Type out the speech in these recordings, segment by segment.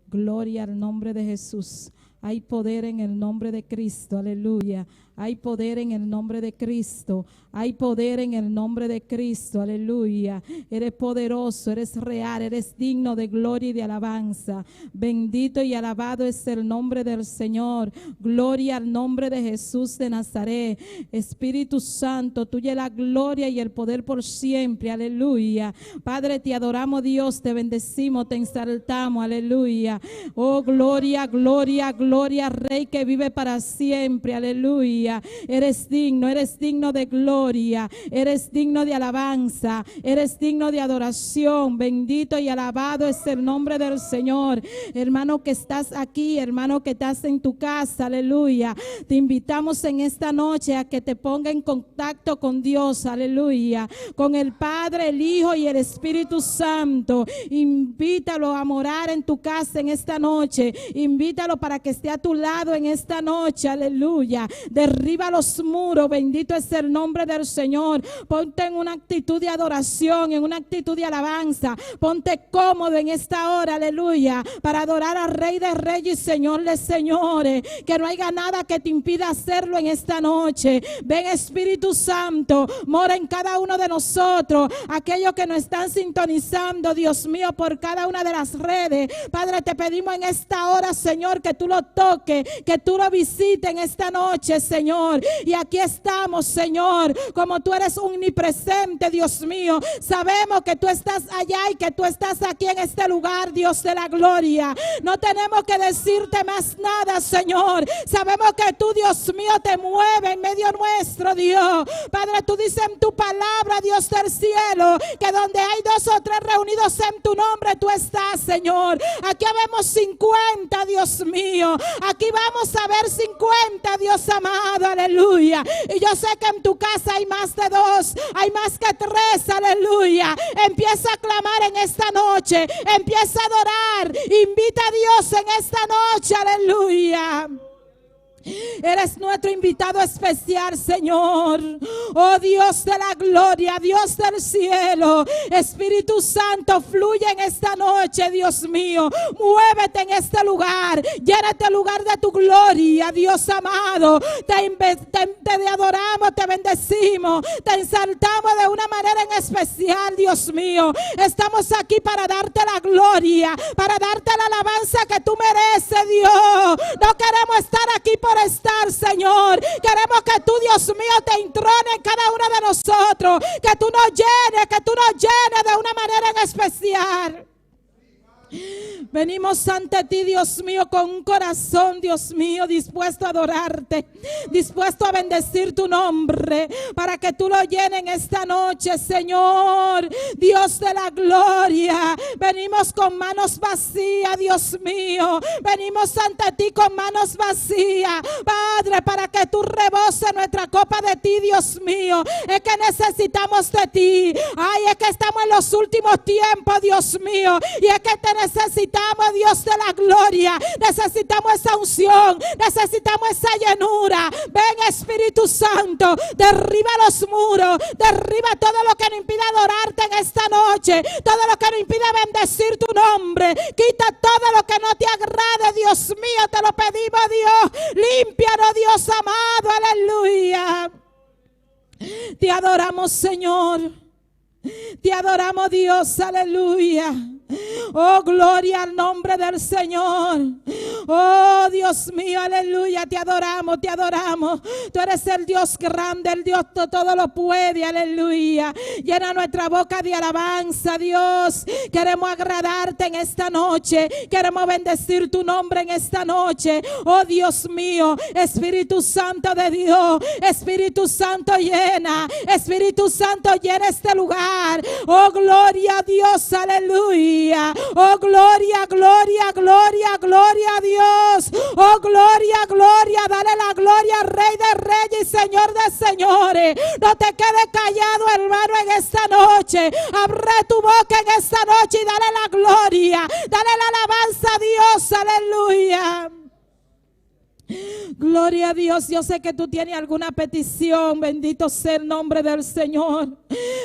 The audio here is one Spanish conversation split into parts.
Gloria al nombre de Jesús. Hay poder en el nombre de Cristo, aleluya. Hay poder en el nombre de Cristo. Hay poder en el nombre de Cristo, aleluya. Eres poderoso, eres real, eres digno de gloria y de alabanza. Bendito y alabado es el nombre del Señor. Gloria al nombre de Jesús de Nazaret. Espíritu Santo, tuya es la gloria y el poder por siempre, aleluya. Padre, te adoramos, Dios, te bendecimos, te exaltamos, aleluya. Oh, gloria, gloria, gloria, Rey que vive para siempre, aleluya. Eres digno de gloria, eres digno de alabanza, eres digno de adoración. Bendito y alabado es el nombre del Señor. Hermano que estás aquí, hermano que estás en tu casa, aleluya. Te invitamos en esta noche a que te ponga en contacto con Dios, aleluya, con el Padre, el Hijo y el Espíritu Santo. Invítalo a morar en tu casa en esta noche. Invítalo para que esté a tu lado en esta noche, aleluya. Derriba los muros, bendito es el nombre del Señor. Ponte en una actitud de adoración, en una actitud de alabanza. Ponte cómodo en esta hora, aleluya, para adorar al Rey de Reyes y Señor de Señores. Que no haya nada que te impida hacerlo en esta noche. Ven, Espíritu Santo, mora en cada uno de nosotros. Aquellos que nos están sintonizando, Dios mío, por cada una de las redes. Padre, te pedimos en esta hora, Señor, que tú lo toques, que tú lo visites en esta noche, Señor. Y aquí estamos, Señor, como tú eres omnipresente, Dios mío. Sabemos que tú estás allá y que tú estás aquí en este lugar, Dios de la gloria. No tenemos que decirte más nada, Señor. Sabemos que tú, Dios mío, te mueves en medio nuestro, Dios. Padre, tú dices en tu palabra, Dios del cielo, que donde hay 2 o 3 reunidos en tu nombre, tú estás, Señor. Aquí habemos 50, Dios mío. Aquí vamos a ver 50, Dios amado, aleluya. Y yo sé que en tu casa hay más de 2, hay más que 3, aleluya. Empieza a clamar en esta noche, empieza a adorar, invita a Dios en esta noche, aleluya. Eres nuestro invitado especial, Señor. Oh Dios de la gloria, Dios del cielo. Espíritu Santo, fluye en esta noche, Dios mío. Muévete en este lugar. Llena este lugar de tu gloria, Dios amado. Te adoramos, te bendecimos, te exaltamos de una manera en especial, Dios mío. Estamos aquí para darte la gloria, para darte la alabanza que tú mereces, Dios. No queremos estar aquí por estar, Señor. Queremos que tú, Dios mío, te entrones en cada uno de nosotros. Que tú nos llenes de una manera en especial. Venimos ante ti, Dios mío, con un corazón, Dios mío, dispuesto a adorarte, dispuesto a bendecir tu nombre, para que tú lo llenes en esta noche, Señor, Dios de la gloria. Venimos con manos vacías, Dios mío. Venimos ante ti con manos vacías, Padre, para que tú reboses nuestra copa de ti, Dios mío. Es que necesitamos de ti. Ay, es que estamos en los últimos tiempos, Dios mío, y es que te necesitamos, Dios de la gloria. Necesitamos esa unción, necesitamos esa llenura. Ven, Espíritu Santo, derriba los muros, derriba todo lo que nos impide adorarte en esta noche, todo lo que nos impide bendecir tu nombre. Quita todo lo que no te agrade, Dios mío, te lo pedimos, Dios. Límpianos, Dios amado, aleluya. Te adoramos, Señor. Te adoramos, Dios, aleluya. Oh, gloria al nombre del Señor. Oh, Dios mío, aleluya. Te adoramos, te adoramos. Tú eres el Dios grande, el Dios que todo lo puede, aleluya. Llena nuestra boca de alabanza, Dios. Queremos agradarte en esta noche. Queremos bendecir tu nombre en esta noche. Oh, Dios mío, Espíritu Santo de Dios. Espíritu Santo, llena. Espíritu Santo, llena este lugar. Oh, gloria a Dios, aleluya. Oh, gloria, gloria, gloria, gloria a Dios. Oh, gloria, gloria. Dale la gloria al Rey de Reyes y Señor de Señores. No te quedes callado, hermano, en esta noche. Abre tu boca en esta noche y dale la gloria. Dale la alabanza a Dios, aleluya. Gloria a Dios. Yo sé que tú tienes alguna petición. Bendito sea el nombre del Señor.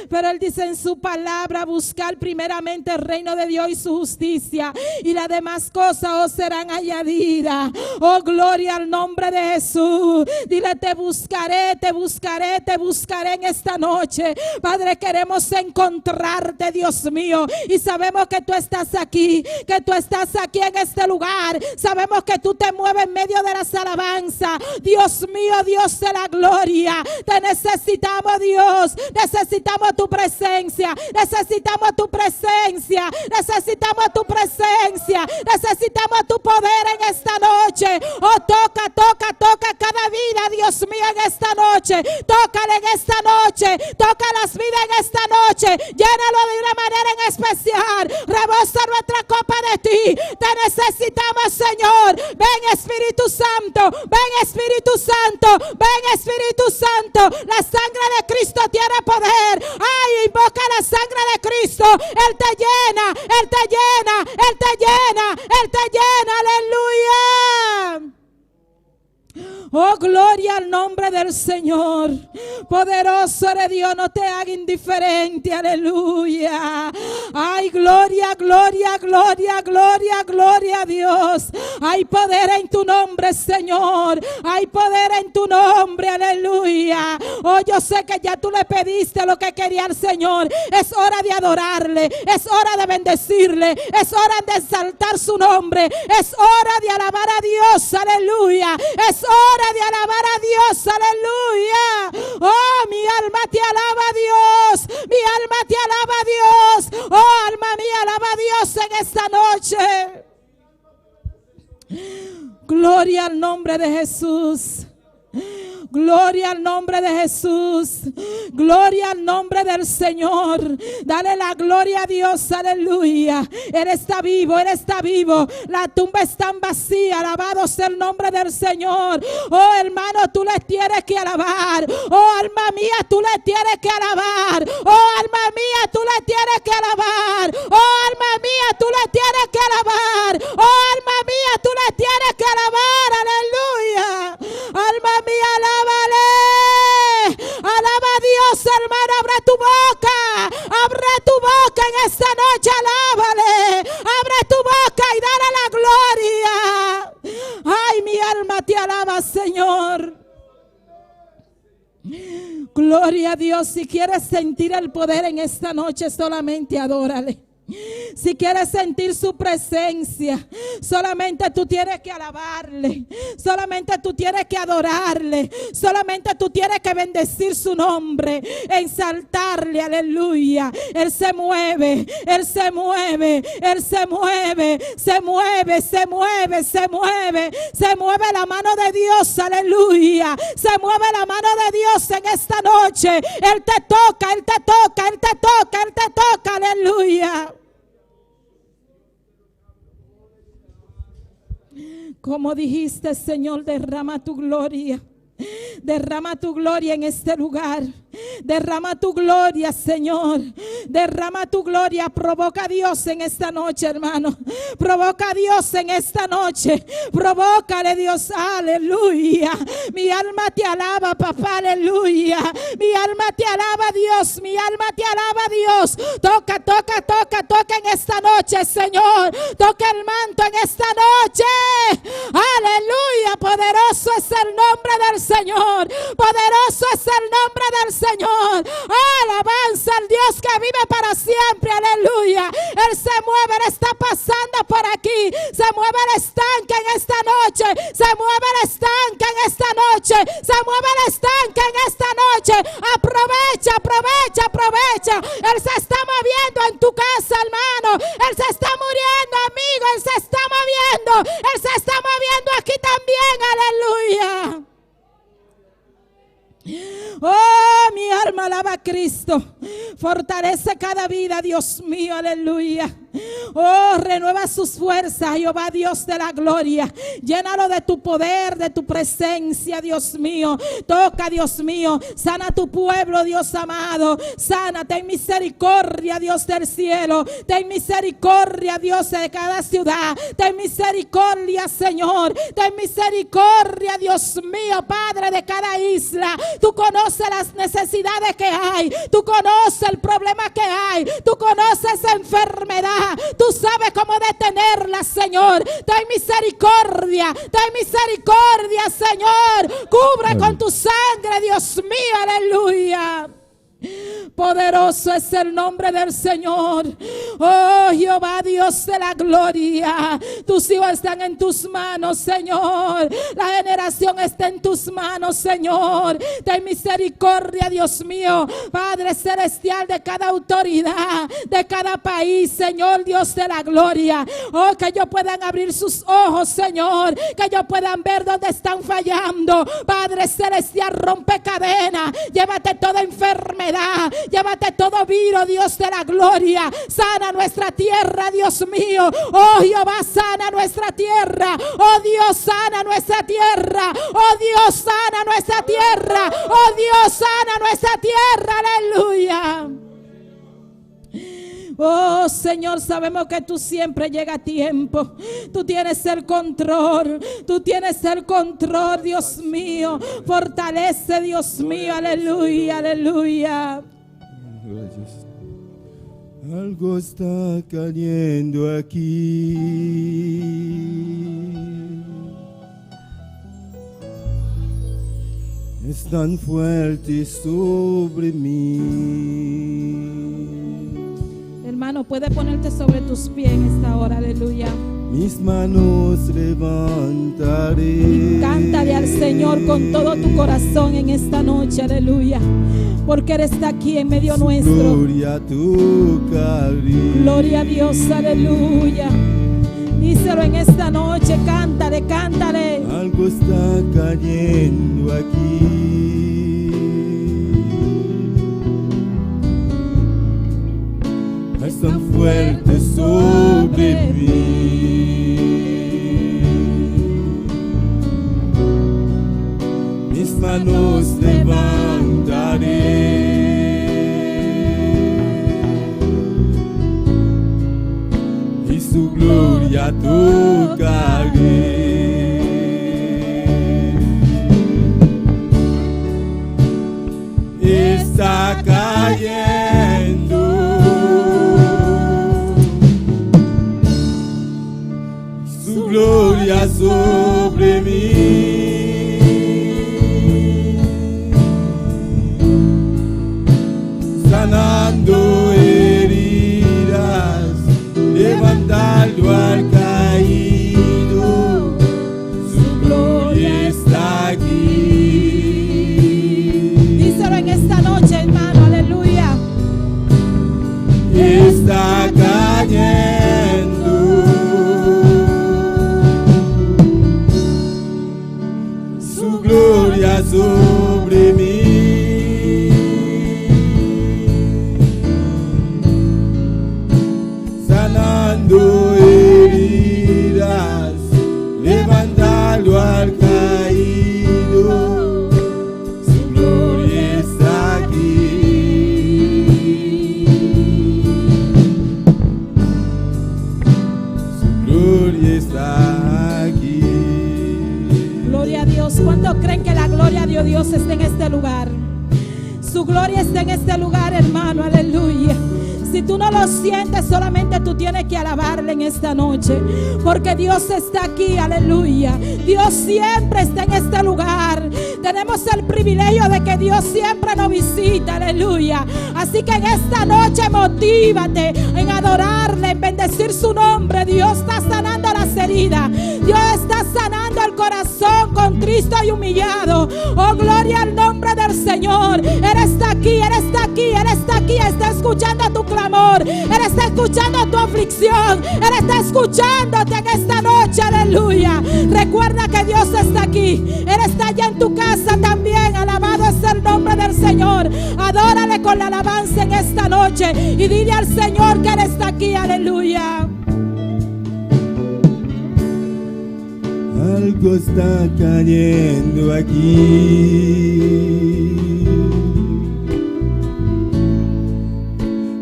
Pero Él dice en su palabra: buscar primeramente el reino de Dios y su justicia, y las demás cosas os serán añadidas. Oh, gloria al nombre de Jesús. Dile: te buscaré, te buscaré, te buscaré en esta noche. Padre, queremos encontrarte, Dios mío. Y sabemos que tú estás aquí, que tú estás aquí en este lugar. Sabemos que tú te mueves en medio de las alabanzas. Dios mío, Dios de la gloria, te necesitamos, Dios. Necesitamos tu presencia, necesitamos tu presencia, necesitamos tu presencia, necesitamos tu poder en esta noche. Oh, toca, toca, toca cada vida, Dios mío, en esta noche. Tócale en esta noche, toca las vidas en esta noche. Llénalo de una manera en especial. Rebosa nuestra copa de ti. Te necesitamos, Señor. Ven, Espíritu Santo. Ven, Espíritu Santo. Ven, Espíritu Santo. La sangre de Cristo tiene poder. Ay, invoca la sangre de Cristo. Él te llena, Él te llena, Él te llena, Él te llena. Aleluya. Oh, gloria al nombre del Señor. Poderoso eres Dios, no te haga indiferente. Aleluya. Ay, gloria, gloria, gloria, gloria, gloria a Dios. Hay poder en tu nombre, Señor. Hay poder en tu nombre. Aleluya. Oh, yo sé que ya tú le pediste lo que quería el Señor. Es hora de adorarle. Es hora de bendecirle. Es hora de exaltar su nombre. Es hora de alabar a Dios. Aleluya. Es hora de alabar a Dios, aleluya. Oh, mi alma te alaba a Dios, mi alma te alaba a Dios. Oh, alma mía, alaba a Dios en esta noche. Gloria al nombre de Jesús. Gloria al nombre de Jesús. Gloria al nombre del Señor. Dale la gloria a Dios. Aleluya. Él está vivo. Él está vivo. La tumba está vacía. Alabado sea el nombre del Señor. Oh, hermano, tú le tienes que alabar. Oh, alma mía, tú le tienes que alabar. Oh, alma mía, tú le tienes que alabar. Oh, alma mía, tú le tienes que alabar. Oh, alma mía, tú le tienes que alabar. Aleluya. Alma mía, alaba. Alaba a Dios, hermano. Abre tu boca. Abre tu boca en esta noche. Alábale. Abre tu boca y dale la gloria. Ay, mi alma te alaba, Señor. Gloria a Dios. Si quieres sentir el poder en esta noche, solamente adórale. Si quieres sentir su presencia, solamente tú tienes que alabarle, solamente tú tienes que adorarle, solamente tú tienes que bendecir su nombre, exaltarle, aleluya. Él se mueve, Él se mueve, Él se mueve, se mueve, se mueve, se mueve, se mueve la mano de Dios, aleluya. Se mueve la mano de Dios en esta noche. Él te toca, Él te toca, Él te toca, Él te toca, aleluya. Como dijiste, Señor, derrama tu gloria. Derrama tu gloria en este lugar. Derrama tu gloria, Señor. Derrama tu gloria. Provoca a Dios en esta noche, hermano. Provoca a Dios en esta noche. Provócale, Dios, aleluya. Mi alma te alaba, papá, aleluya. Mi alma te alaba, Dios. Mi alma te alaba, Dios. Toca, toca, toca, toca en esta noche, Señor. Toca el manto en esta noche. Aleluya. Poderoso es el nombre del Señor. Poderoso es el nombre del Señor. Alabanza al Dios que vive para siempre. Aleluya. Él se mueve, Él está pasando por aquí. Se mueve el estanque en esta noche. Se mueve el estanque en esta noche. Se mueve el estanque en esta noche. Aprovecha, aprovecha, aprovecha. Él se está moviendo en tu casa, hermano. Él se está muriendo, amigo. Él se está moviendo. Él se está moviendo aquí también. Aleluya. Oh, mi alma alaba a Cristo. Fortalece cada vida, Dios mío, aleluya. Oh, renueva sus fuerzas, Jehová Dios de la gloria. Llénalo de tu poder, de tu presencia, Dios mío. Toca, Dios mío. Sana a tu pueblo, Dios amado. Sana, ten misericordia, Dios del cielo. Ten misericordia, Dios de cada ciudad. Ten misericordia, Señor. Ten misericordia, Dios mío, Padre, de cada isla. Tú conoces las necesidades que hay. Tú conoces el problema que hay. Tú conoces esa enfermedad. Tú sabes cómo detenerla, Señor. Ten misericordia, Señor. Cubre con tu sangre, Dios mío, aleluya. Poderoso es el nombre del Señor. Oh, Jehová Dios de la gloria. Tus hijos están en tus manos, Señor. La generación está en tus manos, Señor. Ten misericordia, Dios mío, Padre celestial, de cada autoridad, de cada país, Señor Dios de la gloria. Oh, que ellos puedan abrir sus ojos, Señor. Que ellos puedan ver dónde están fallando. Padre celestial, rompe cadenas. Llévate toda enfermedad. Llévate todo virus, Dios de la gloria. Sana nuestra tierra, Dios mío. Oh, Jehová, sana nuestra tierra. Oh, Dios, sana nuestra tierra. Oh, Dios, sana nuestra tierra. Oh, Dios, sana nuestra tierra. Aleluya. Oh, Señor, sabemos que tú siempre llegas a tiempo. Tú tienes el control. Tú tienes el control, Dios mío. Fortalece, Dios mío. Aleluya, aleluya. Algo está cayendo aquí. Es tan fuerte sobre mí. Hermano, puede ponerte sobre tus pies en esta hora, aleluya. Mis manos levantaré. Y cántale al Señor con todo tu corazón en esta noche, aleluya. Porque Él está aquí en medio nuestro. Gloria a tu cariño. Gloria a Dios, aleluya. Díselo en esta noche, cántale, cántale. Algo está cayendo aquí. Es tan fuerte sobre mí. Mis manos levantaré. Y su gloria tocaré. Está cayendo. Su gloria sobre mí. Sanando heridas, levantando al caído. Su gloria está aquí. Díselo en esta noche, hermano, aleluya. Está cayendo. Su gloria sobre mí. Sanando heridas, levantando al caído. Su gloria está aquí. Su gloria está aquí. Gloria a Dios. ¿Cuántos creen que la gloria de Dios está en este lugar? Su gloria está en este lugar, hermano, aleluya. Si tú no lo sientes, solamente tú tienes que alabarle en esta noche, porque Dios está aquí, aleluya. Dios siempre está en este lugar. Tenemos el privilegio de que Dios siempre nos visita, aleluya. Así que en esta noche motívate en adorarle, en bendecir su nombre. Dios está sanando las heridas. Dios está sanando el corazón contrito y humillado. Oh, gloria al nombre del Señor. Él está aquí, Él está aquí, Él está aquí. Está escuchando tu clamor. Él está escuchando tu aflicción. Él está escuchándote en esta noche, aleluya. Recuerda que Dios está aquí. Él está allá en tu casa también. Alabado es el nombre del Señor. Adórale con la alabanza en esta noche y dile al Señor que Él está aquí. Aleluya. Algo está cayendo aquí.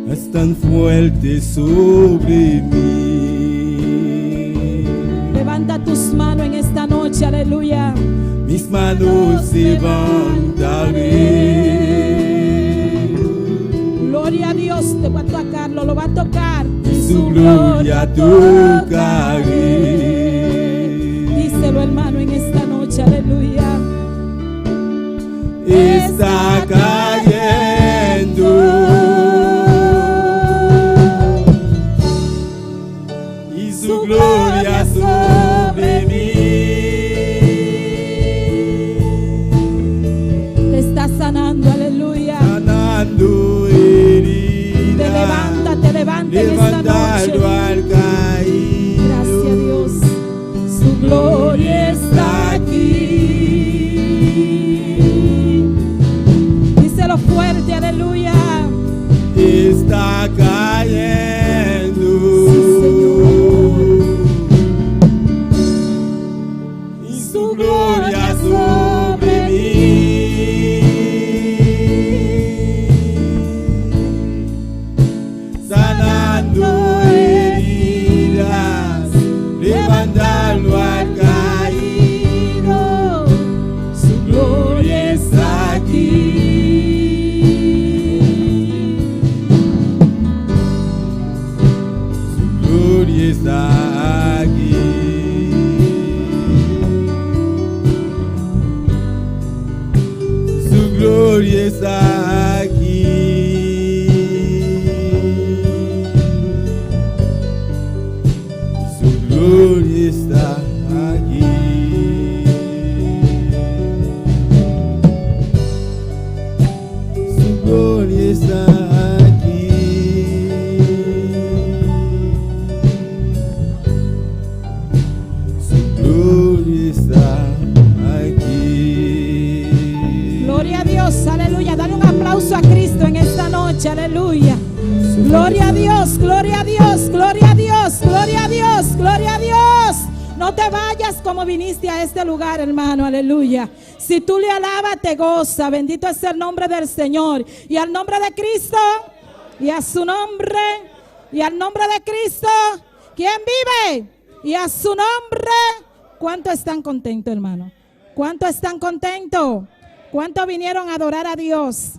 Es tan fuerte sobre mí. Levanta tus manos en esta noche, aleluya. Mis manos levantaré. Gloria a Dios, te va a tocarlo, lo va a tocar. Y su gloria tocaré. Díselo, hermano, en esta noche, aleluya. Está cayendo. Y su gloria sobre mí. Te está sanando, aleluya. Sanando heridas. Levántate en esta noche. Levantando al caído. Gracias a Dios. Su gloria está aquí. Díselo fuerte, aleluya. Está cayendo. Sí, Señor. Y su gloria sobre mí. Sanando heridas, levantando al caído. Su gloria está aquí. Su gloria está aquí. Su gloria está aquí. Su gloria está aquí. Su gloria está aquí. Su gloria está aquí. Gloria a Dios, aleluya. Dale un aplauso a Cristo en esta noche, aleluya. Gloria a Dios, gloria a Dios, gloria a Dios, gloria a Dios, gloria a Dios. No te vayas como viniste a este lugar, hermano, aleluya. Si tú le alabas, te goza. Bendito es el nombre del Señor. Y al nombre de Cristo, y a su nombre, y al nombre de Cristo, ¿quién vive? Y a su nombre, ¿cuántos están contentos, hermano? ¿Cuántos están contentos? ¿Cuántos vinieron a adorar a Dios?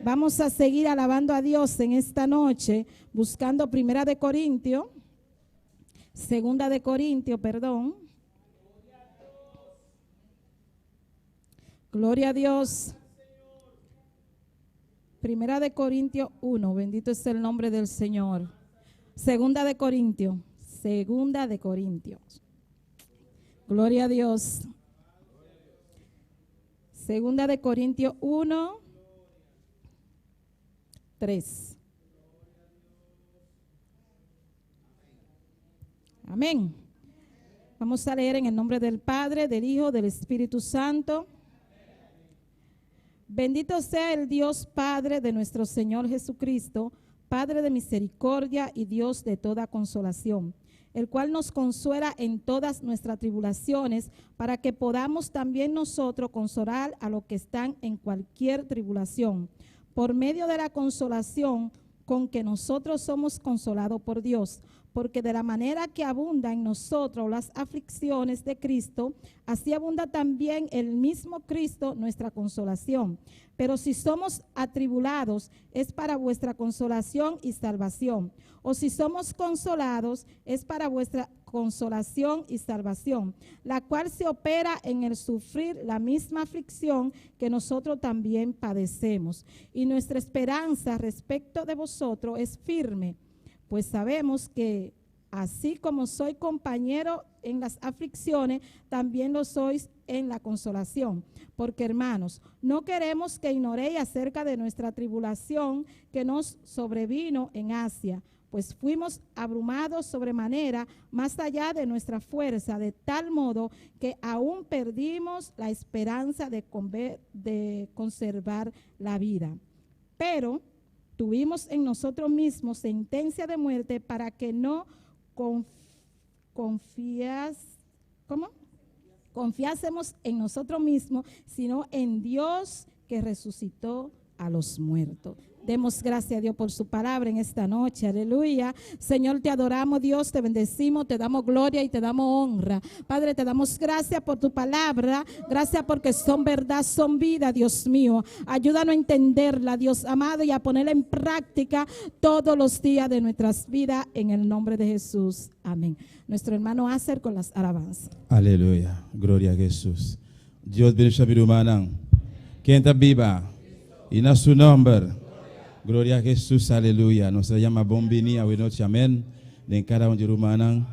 Vamos a seguir alabando a Dios en esta noche, buscando Segunda de Corintios, perdón. Gloria a Dios. Primera de Corintios 1, bendito es el nombre del Señor. Segunda de Corintios. Gloria a Dios. Segunda de Corintios 1, 3. Amén. Vamos a leer en el nombre del Padre, del Hijo, del Espíritu Santo. Bendito sea el Dios Padre de nuestro Señor Jesucristo, Padre de misericordia y Dios de toda consolación, el cual nos consuela en todas nuestras tribulaciones, para que podamos también nosotros consolar a los que están en cualquier tribulación, por medio de la consolación con que nosotros somos consolados por Dios, porque de la manera que abunda en nosotros las aflicciones de Cristo, así abunda también el mismo Cristo nuestra consolación. Pero si somos atribulados, es para vuestra consolación y salvación. O si somos consolados, es para vuestra consolación y salvación, la cual se opera en el sufrir la misma aflicción que nosotros también padecemos. Y nuestra esperanza respecto de vosotros es firme, pues sabemos que así como soy compañero en las aflicciones, también lo sois en la consolación. Porque, hermanos, no queremos que ignoréis acerca de nuestra tribulación que nos sobrevino en Asia, pues fuimos abrumados sobremanera, más allá de nuestra fuerza, de tal modo que aún perdimos la esperanza de conservar la vida. Pero tuvimos en nosotros mismos sentencia de muerte para que no confiásemos en nosotros mismos, sino en Dios que resucitó a los muertos. Demos gracias a Dios por su palabra en esta noche, aleluya. Señor, te adoramos, Dios, te bendecimos, te damos gloria y te damos honra. Padre, te damos gracias por tu palabra, gracias porque son verdad, son vida, Dios mío. Ayúdanos a entenderla, Dios amado, y a ponerla en práctica todos los días de nuestras vidas en el nombre de Jesús. Amén. Nuestro hermano Acer con las alabanzas. Aleluya, gloria a Jesús. Dios bendiga a mi hermana. ¿Quién está viva? Y en su nombre. Gloria a Jesús, aleluya. Nos llama Bombini, a noche, amén. De cada uno de Rumanan,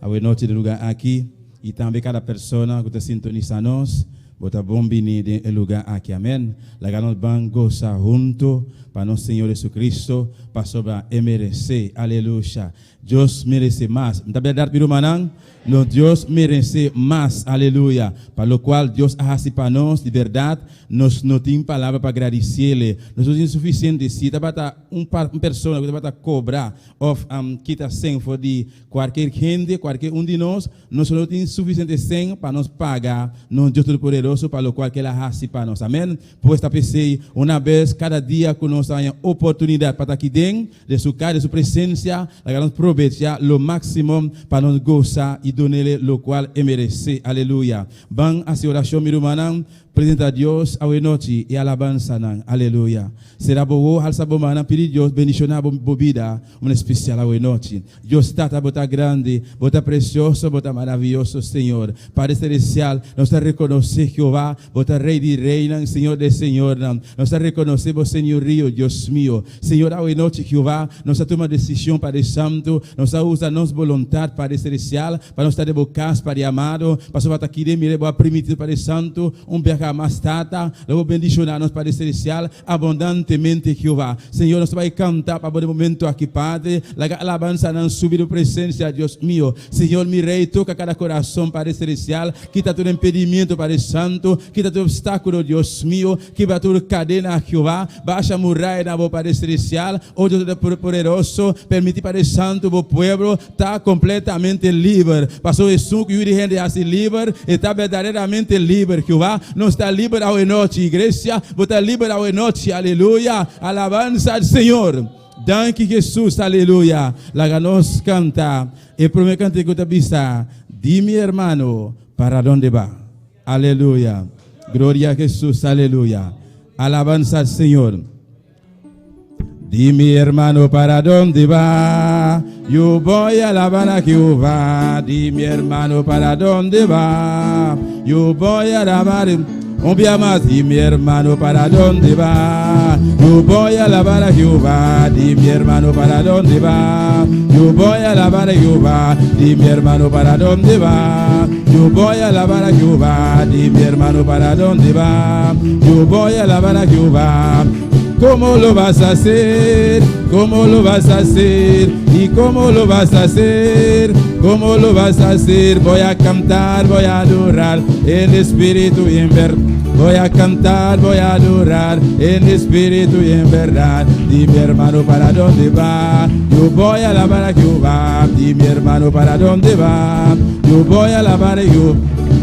a noche de lugar aquí. Y también cada persona que te sintoniza nos, bota Bombini de lugar aquí, amén. La ganos van goza junto para nuestro Señor Jesucristo, para sobre MRC, aleluya. Dios merece más. ¿Está verdad, mi Rumanan? No, Dios merece más, aleluya. Para lo cual Dios hace para nosotros, de verdad, nos no tiene palabra para agradecerle. Nosotros es insuficiente. Si está para una persona que está para cobrar, o quita sen for de cualquier gente, cualquier uno de nosotros, nosotros no tenemos suficiente sen para nos pagar, no Dios Todopoderoso, para lo cual que la hace para nosotros. Amén. Pues esta PC, una vez cada día que nos haya oportunidad para estar aquí dentro de su casa, de su presencia, la que nos aprovecha lo máximo para nos gozar y donarle lo cual merece. Aleluya. Van a hacer oración, mi hermana. Presenta a Dios a hoy noche y alabanza. Aleluya. Será bogo al sabomana pedir Dios bendición a vida, una especial a hoy noche. Dios está bota grande, bota precioso, bota maravilloso, Señor. Padre celestial, nos reconoce Jehová, bota Rey de reina, Señor de Señor. Nos reconocemos, Señor Río, Dios mío. Señor, a hoy noche Jehová, nos toma decisión, Padre Santo, nos usa nos voluntad, Padre celestial, para nos estar de bocas, Padre amado, para su aquí de mire, a permitir, Padre Santo, un viaje más tata, luego bendicionarnos, Padre celestial, abundantemente, Jehová. Señor, nos va a cantar para el momento aquí, Padre, la alabanza en su presencia, Dios mío. Señor, mi Rey, toca cada corazón, Padre celestial, quita todo impedimento, Padre Santo, quita todo obstáculo, Dios mío, quita toda cadena, Jehová, baja muralla en la Padre celestial, oh Dios poderoso, permite, Padre Santo, o pueblo está completamente libre. Pasó Jesús que Yuri gente así libre, está verdaderamente libre, Jehová. No está libre hoy noche, iglesia, está libre hoy noche, aleluya, alabanza al Señor. Danke Jesús, aleluya. La ganos canta, el primer cante que te avisa, di mi hermano, ¿para dónde va? Aleluya, gloria a Jesús, aleluya, alabanza al Señor. Di mi hermano, ¿para dónde va? Yo voy a alabar a Jehová. Di mi hermano, ¿para dónde va? Yo voy a alabar. Un día más, di mi hermano, ¿para dónde va? Yo voy a alabar a Jehová. Di mi hermano, ¿para dónde va? Yo voy a alabar a Jehová. Di mi hermano, ¿para dónde va? Yo voy a alabar a Jehová. Di mi hermano, ¿para dónde va? Yo voy a alabar a Jehová. ¿Cómo lo vas a hacer? ¿Cómo lo vas a hacer? ¿Y cómo lo vas a hacer? ¿Cómo lo vas a hacer? Voy a cantar, voy a adorar en espíritu y en verdad. Voy a cantar, voy a adorar en espíritu y en verdad. Di mi hermano, ¿para dónde va? Yo voy a alabar a Jehová. Di mi hermano, ¿para dónde va? Yo voy a alabar a Jehová.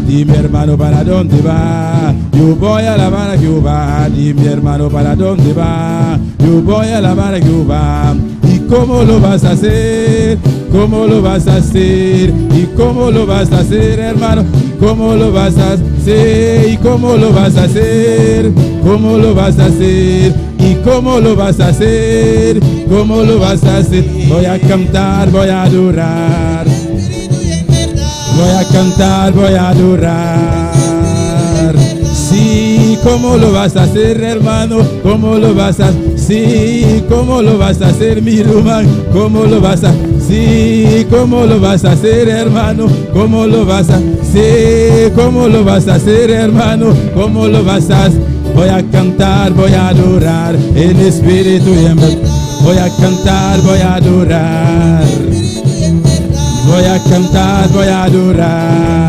Di mi hermano, ¿para dónde va? Yo voy a alabar a Jehová. Di mi hermano, ¿para dónde va? Yo voy a alabar a Jehová. ¿Y cómo lo vas a hacer? ¿Cómo lo vas a hacer? ¿Y cómo lo vas a hacer, hermano? ¿Cómo lo vas a hacer? ¿Y cómo lo vas a hacer? ¿Cómo lo vas a hacer? ¿Y cómo lo vas a hacer? ¿Cómo lo vas a hacer? Voy a cantar, voy a adorar. Voy a cantar, voy a adorar. Sí, ¿cómo lo vas a hacer, hermano? ¿Cómo lo vas a hacer? Sí, ¿cómo lo vas a hacer, mi hermano? ¿Cómo lo vas a hacer? Sí, ¿cómo lo vas a hacer, hermano? ¿Cómo lo vas a hacer? Sí, ¿cómo lo vas a hacer, hermano? ¿Cómo lo vas a hacer? Voy a cantar, voy a adorar en espíritu y en verdad. Voy a cantar, voy a adorar. Voy a cantar, voy a adorar.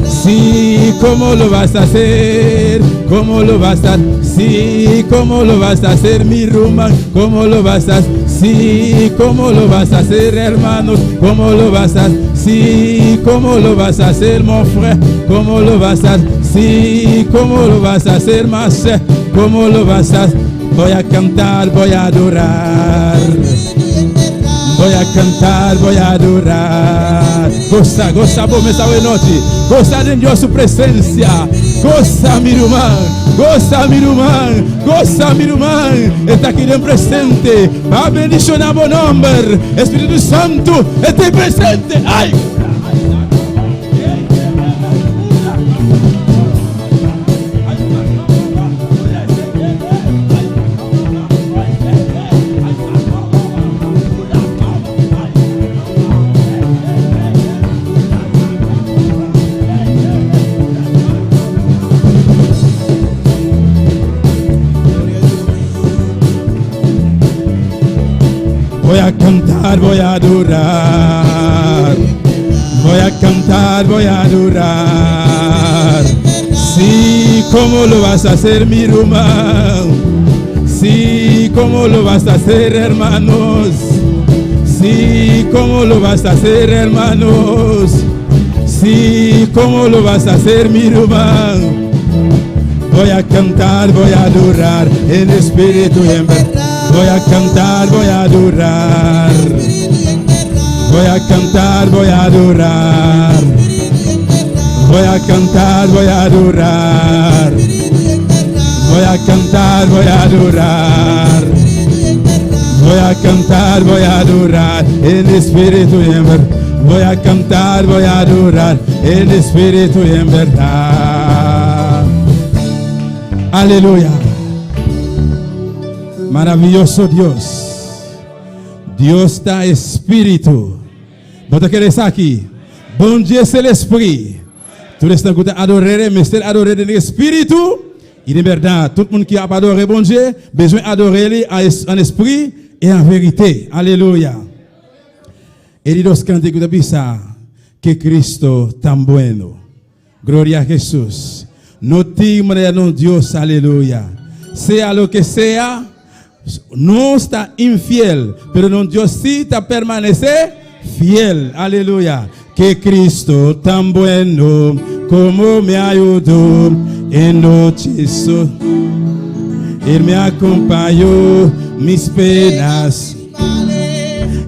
Sí, ¿cómo lo vas a hacer? ¿Cómo lo vas a hacer? Sí, ¿cómo lo vas a hacer, mi Rumán? ¿Cómo lo vas a hacer? Sí, ¿cómo lo vas a hacer, hermanos? ¿Cómo lo vas a hacer? Sí, ¿cómo lo vas a hacer, mon frère? ¿Cómo lo vas a hacer? Sí, ¿cómo lo vas a hacer, ma sœur? ¿Cómo lo vas a hacer? Voy a cantar, voy a adorar. Voy a cantar, voy a adorar. Goza, goza por esta noche. Goza de Dios su presencia. Goza, mi irmão. Goza, mi irmão. Goza, mi irmão. Está aqui de presente. Va a bendicionar buen nombre. Espíritu Santo, está presente. ¡Ay! Voy a cantar, voy a adorar. Voy a cantar, voy a adorar. Sí, ¿cómo lo vas a hacer, mi hermano? Sí, ¿cómo lo vas a hacer, hermanos? Sí, ¿cómo lo vas a hacer, hermanos? Sí, ¿cómo lo vas a hacer, mi hermano? Voy a cantar, voy a adorar en espíritu y en verdad. Voy a cantar, voy a adorar. Voy a cantar, voy a adorar. Voy a cantar, voy a adorar. Voy a cantar, voy a adorar. Voy a cantar, voy a adorar en espíritu y en verdad. Voy a cantar, voy a adorar en espíritu y en verdad. Aleluya. Maravilloso Dios. Dios está espíritu. ¿Vos querés aquí? Bon Dieu c'est l'esprit. Tout le temps que tu adorer, mais c'est adorer en espíritu. Et de verdad, tout le monde qui a adoré bon Dieu, besoin d'adorer en esprit et en vérité. Alléluia. Et Dios cante que pisa que Cristo tan bueno. Gloria a Jesús. No timbre Dios, aleluya. Sea lo que sea, no está infiel, pero no Dios sí te permanece fiel. Aleluya. Que Cristo tan bueno como me ayudó en noches. Él me acompañó mis penas.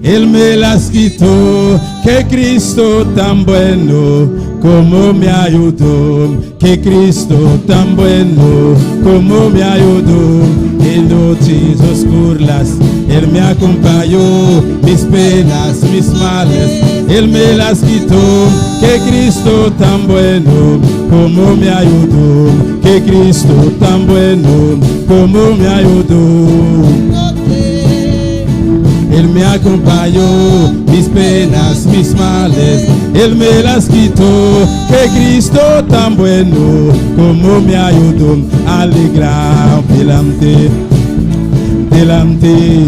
Él me las quitó. Que Cristo tan bueno como me ayudó. Que Cristo tan bueno como me ayudó en noches oscuras. Él me acompañó mis penas, mis males. Él me las quitó. Que Cristo tan bueno como me ayudó. Que Cristo tan bueno como me ayudó. Él me acompañó, mis penas, mis males, Él me las quitó. Que Cristo tan bueno como me ayudó. Alegrado delante, delante,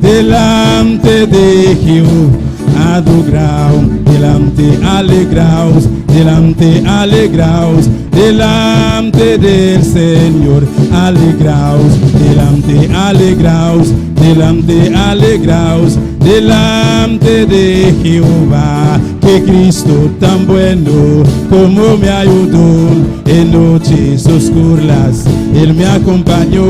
delante de Jehová. Adorado delante, alegraos, delante, alegraos, delante del Señor. Alegraos, delante, alegraos, delante, alegraos, delante de Jehová. Que Cristo tan bueno como me ayudó en noches oscuras. Él me acompañó,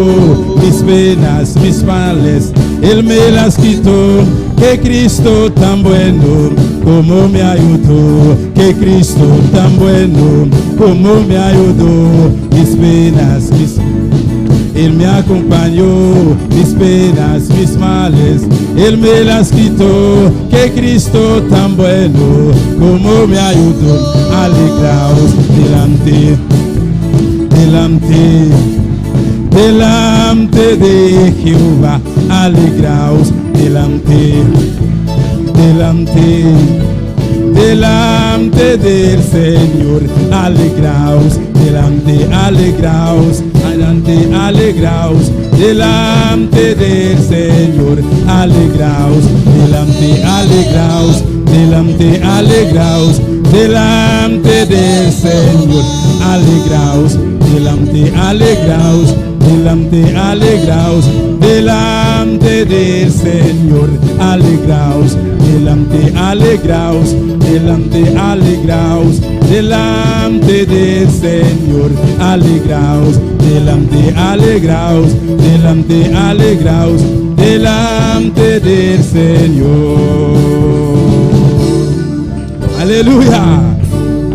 mis penas, mis males, Él me las quitó. Que Cristo tan bueno como me ayudó. Que Cristo tan bueno como me ayudó. Mis penas, Él me acompañó, mis penas, mis males, Él me las quitó. Que Cristo tan bueno como me ayudó. Alegraos delante, delante, delante de Jehová. Alegraos delante, delante, delante del Señor. Alegraos delante, alegraos, delante, alegraos, delante del Señor. Alegraos delante, alegraos, delante, alegraos, delante del Señor. Alegraos, delante, alegraos, delante, alegraos, delante del Señor. Alegraos, delante, alegraos, delante, alegraos, delante del Señor. Alegraos, delante, alegraos, delante, alegraos, delante del Señor. Aleluya.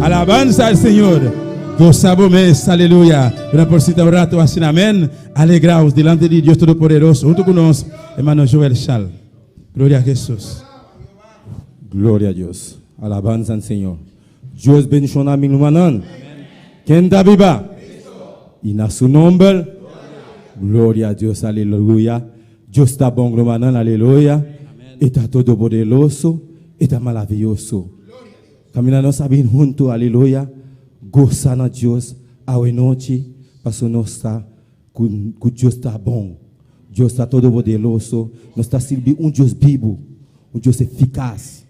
Alabanza al Señor. Gozamos mes, aleluya. Una porcita un rato así, amén. Alegraos delante de Dios Todopoderoso. Junto con nosotros, hermano Joel Schall. Gloria a Jesús. Gloria a Dios. Alabanza al Señor. Dios bendiga a mi hermano. ¿Quién está viva? Y en su nombre. Gloria a Dios, aleluya. Dios está bon, hermano, aleluya. Está todopoderoso, está maravilloso. Caminando saben juntos, aleluya. Gozando a Dios a hoy noche. Para nos está, que Dios está bom. Dios está todopoderoso. Nos está sirviendo un Dios vivo, un Dios eficaz.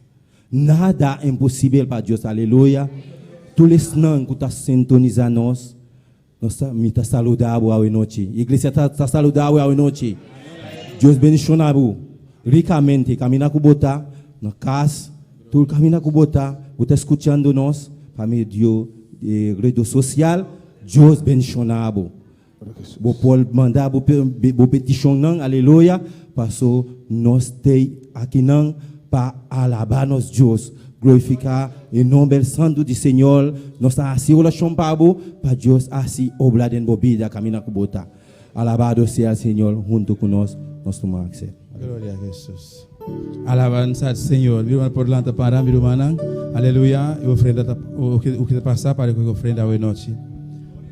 Nada é impossível para Deus, aleluia. Todos os nomes que estão sintonizando nós estamos saludáveis hoje noite. A igreja está saludável hoje noite. Deus bendicionado ricamente. Caminhar com botar na casa, tudo caminhar com botar. Você está escutando nós para meio de rede social. Deus bendicionado. Vou mandar vou petição não, aleluia. Passou nós tem aqui não. Para alabar-nos Deus, glorificar o nome santo do Senhor, nossa assim oração para Deus assim obrar em vida, caminhar com bota. Alabado seja o Senhor junto com nós, nós tomamos accesso. Gloria a Jesús. Alabanza al Señor. Mira por delante para mi hermana. Aleluya. Y ofrenda o que te pasa para que ofrenda hoy noche.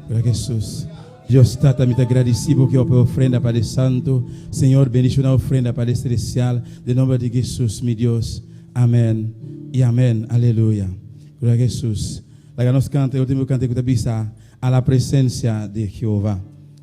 Gloria a Jesús. Dios está también agradecido que eu ofrenda para el santo. Señor, bendice una ofrenda para el celestial. De nombre de Jesús, mi Dios. Amén y amén. Aleluya. Gloria a Jesús. La que nos canta, el último cante que te avisa, a la presencia de Jehová.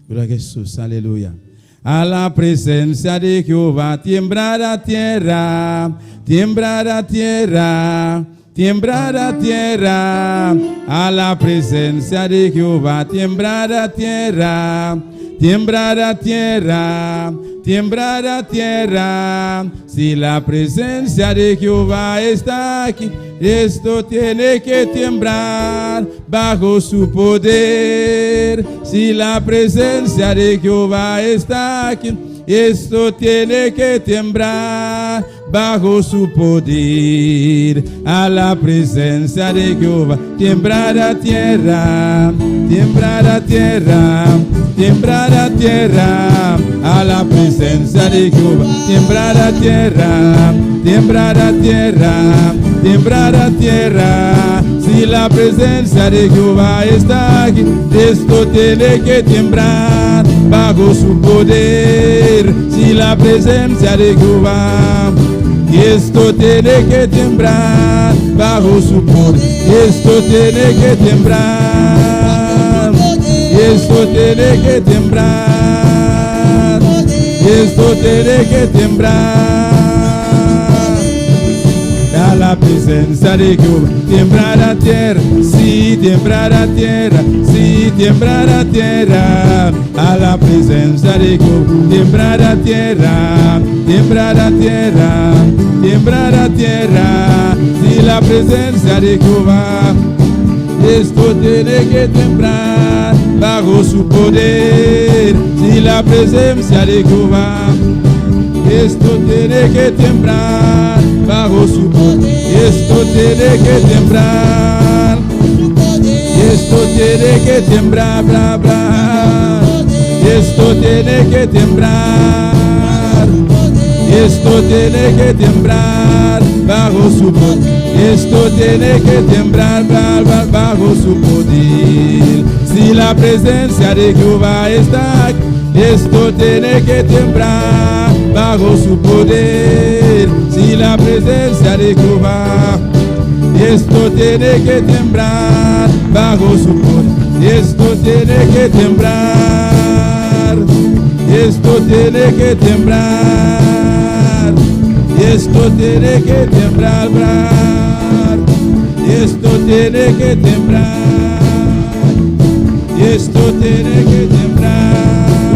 Gloria a Jesús. Aleluya. A la presencia de Jehová tiemblará tierra, tiemblará tierra. Tiemblará tierra, a la presencia de Jehová, tiemblará tierra, tiemblará tierra, tiemblará tierra. Si la presencia de Jehová está aquí, esto tiene que temblar bajo su poder. Si la presencia de Jehová está aquí, esto tiene que temblar bajo su poder. A la presencia de Jehová tiemblará tierra, tiemblará tierra, tiemblará tierra. A la presencia de Jehová tiemblará tierra, tiemblará tierra, tiemblará tierra. Si la presencia de Jehová está aquí, esto tiene que temblar bajo su poder. Si la presencia de Jehová, esto tiene que temblar bajo su poder. Esto tiene que temblar. Esto tiene que temblar. Esto tiene que temblar. A la presencia de Jehová tiemblará tierra, sí, tiemblará tierra, sí, tiemblará tierra. A la presencia de Jehová tiemblará tierra, tiemblará tierra, tiemblará tierra. Si la presencia de Jehová, esto tiene que temblar bajo su poder. Si la presencia de Jehová, esto tiene que temblar bajo su poder. Esto tiene que temblar. Esto tiene que temblar, bla, bla. Esto tiene que temblar. Esto tiene que temblar bajo su poder. Esto tiene que temblar, bla, bla, bajo su poder. Si la presencia de Jehová está aquí, esto tiene que temblar bajo su poder. Si la presencia de Jehová, esto tiene que temblar bajo su poder. Esto tiene que temblar. Esto tiene que temblar. Esto tiene que temblar. esto tiene que temblar. Y esto tiene que temblar.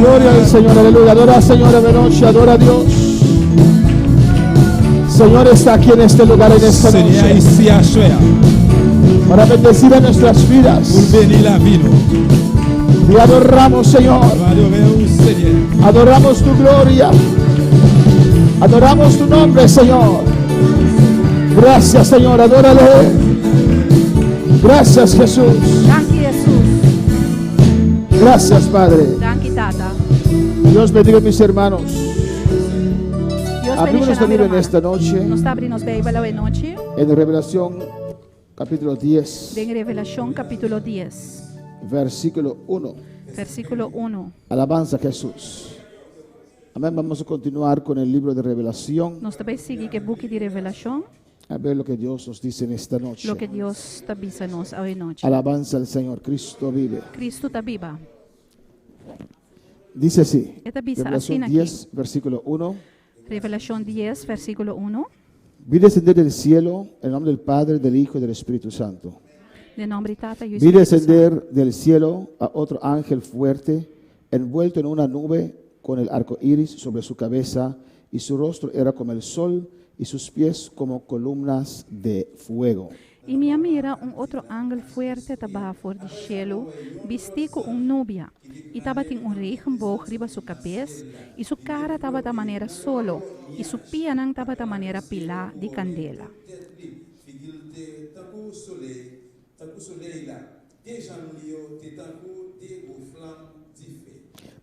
Gloria al Señor, aleluya. Adora al Señor de noche, adora a Dios. Señor está aquí en este lugar, en esta Seigneur noche, ici à Choya, para bendecir a nuestras pour vidas. bénir la vie. Te adoramos, Señor. Nous adorons, Seigneur. Adoramos tu gloria. Adoramos tu nombre, Señor. Gracias, Señor. Adórale. Gracias, Jesús. Dank je, Jesus. Gracias, Padre. Dank je, Tata. Dios bendiga, mis hermanos. Dios Abrimos bendiga nuestro na libro en Romana. esta noche Nos está abrindo os Bíblia hoje noite. en Revelación capítulo 10, Em Revelação capítulo 10, versículo 1. versículo 1. Alabanza a Jesús. Amén. Vamos a continuar con el libro de Revelación, Nós também seguimos o book de Revelação, a ver lo que Dios nos dice en esta noche. o que Deus está dizendo nos hoje noite. Alabanza al Señor. Cristo vive. Cristo está viva. Dice así. Esta bisa Revelación assim 10, versículo 1. Revelação 10, versículo 1. Vi descender del cielo en el nombre del Padre, del Hijo y del Espíritu Santo. De nombre Tata e o Vi Espírito Santo. descender del cielo a otro ángel fuerte, envuelto en una nube con el arco iris sobre su cabeza, y su rostro era como el sol, y sus pies como columnas de fuego. E minha mira outro ângulo forte estava fora do cielo, vestido núbia, e estava tem regenboog riba sua cabeça, e sua cara estava da maneira solo, e sua pianang estava da maneira pilar de candela.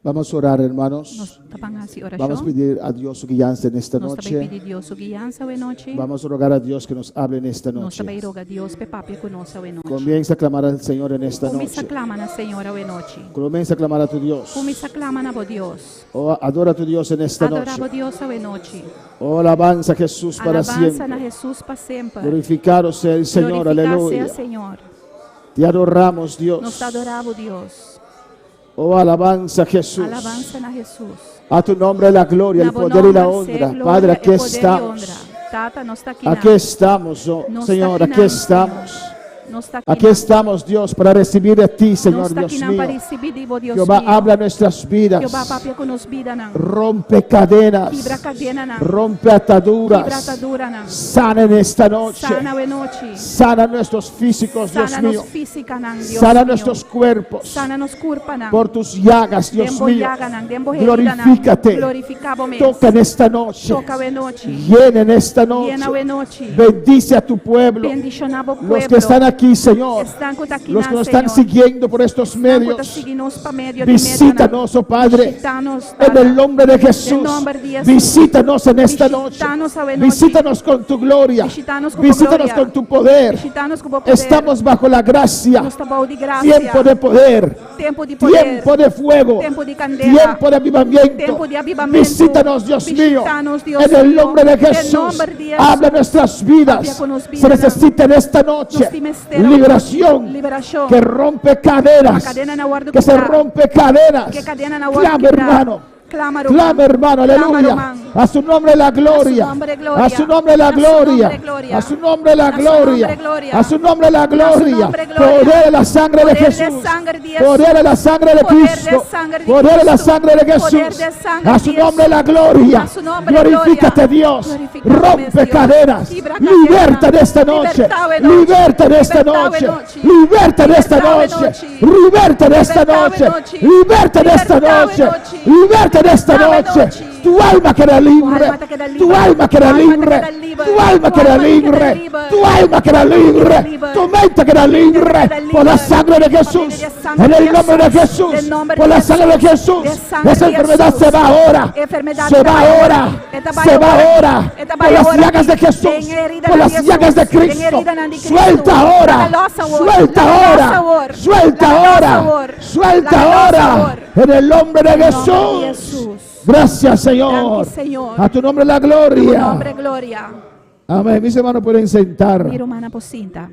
Vamos a orar, hermanos. Nós estamos assim Vamos a oração. pedir a Dios su guianza en esta Nós também noche. pedimos Deus sua guiança hoje noite. Vamos a rogar a Dios que nos hable en esta Nós noche. também roga a Deus para papi conosco hoje noite. Comienza a clamar al Señor en esta Começa a noche. clamar na Senhora hoje noite. Comienza a clamar a tu Dios. Começa a clamar na Deus. Oh, adora a tu Dios en esta Adorar a noche. Deus hoje noite. Oh, alabanza a Jesús para Alabança na siempre. Jesus para sempre. Glorificado sea el Señor, Glorificar aleluya. sea Senhor. Te adoramos, Dios. Nos adoramos Deus. Oh, alabanza a Jesús. Alabança na Jesus. A tu nombre la gloria, el Na poder y la bonoma, ser honra. glória Padre, e aquí poder e estamos. honra. Tata, nós está aqui. Aquí estamos, oh, Nós Señor, está aquí estamos. Nós está aqui. Aquí estamos, Dios, para recibir de ti, Nós Señor, está Dios aqui mío. para receber de Deus Jehová, mío. habla nuestras vidas. Jeová, papi com nos vida não. Rompe cadenas. Quebra cadena não. Rompe Quebra ataduras. atadura não. Sana en esta noche. Sana hoje noite. Sana nuestros físicos, Dios Sana mío. nos física não, Deus Sana mío. nuestros cuerpos. Sana nos curpa não. Por tus llagas, Dios Dembo mío. llaga não, dembo herida não. Glorifícate. Glorificabo mesmo. Toca en esta noche. Toca hoje noite. Llena en esta noche. Llena hoje noite. Bendice a tu pueblo. Bendicionabo Los pueblo. que están aquí, Señor. Están que aqui Los que nos están Senhor. siguiendo por estos Están que medios. seguinos pa medio Visítanos, oh Padre. Visítanos, En el nombre de Jesús. En nombre de Jesús. Visítanos en esta noche. Visítanos hoje noite. Visítanos con tu gloria. Visítanos com Visítanos glória. con tu poder. Visítanos com poder. Estamos bajo la gracia. Nos tabou de graça. Tiempo de poder. Tempo de poder. Tiempo de fuego. Tempo de candela. Tiempo de avivamiento. Tempo de avivamiento. Visítanos, Dios mío. Visítanos, Dios En el mío. nombre de En Jesús. nombre de Jesús. Habla nuestras vidas. Habla con nos Se vidas. necesita en esta noche Nos timestero. liberación. Liberación. Que rompe cadenas. Cadena na guarda Que se quebrar. rompe cadenas. Que cadena na guarda Clama, quebrar. hermano. Clama, Clama, hermano, aleluya. A su nombre la gloria. A su nombre la gloria. A su nombre la gloria. A su nombre la gloria. Poder de la sangre de Jesús. Poder de la sangre de Cristo. Poder de la sangre de Jesús. A su nombre la gloria. Glorifícate, Dios. Rompe cadenas. Liberta de esta noche. Liberta de esta noche. Liberta de esta noche. Liberta de esta noche. Liberta de esta noche. Liberta de esta noche. Tu alma queda libre. Tu alma queda libre. Tu alma queda libre. Tu alma queda libre. Tu mente queda libre. Por la sangre de Jesús. En el nombre de Jesús. Por la sangre de Jesús. Esa enfermedad se va ahora. Se va ahora. Se va ahora. Por las llagas de Jesús. Por las llagas de Cristo. Suelta ahora. Suelta ahora. Suelta ahora. Suelta ahora. En el nombre de Jesús. Gracias, Señor. Gracias, Señor. A tu nombre la Tu gloria. nombre gloria. Amén. Mis hermanos pueden sentar. Mi romana pocinta.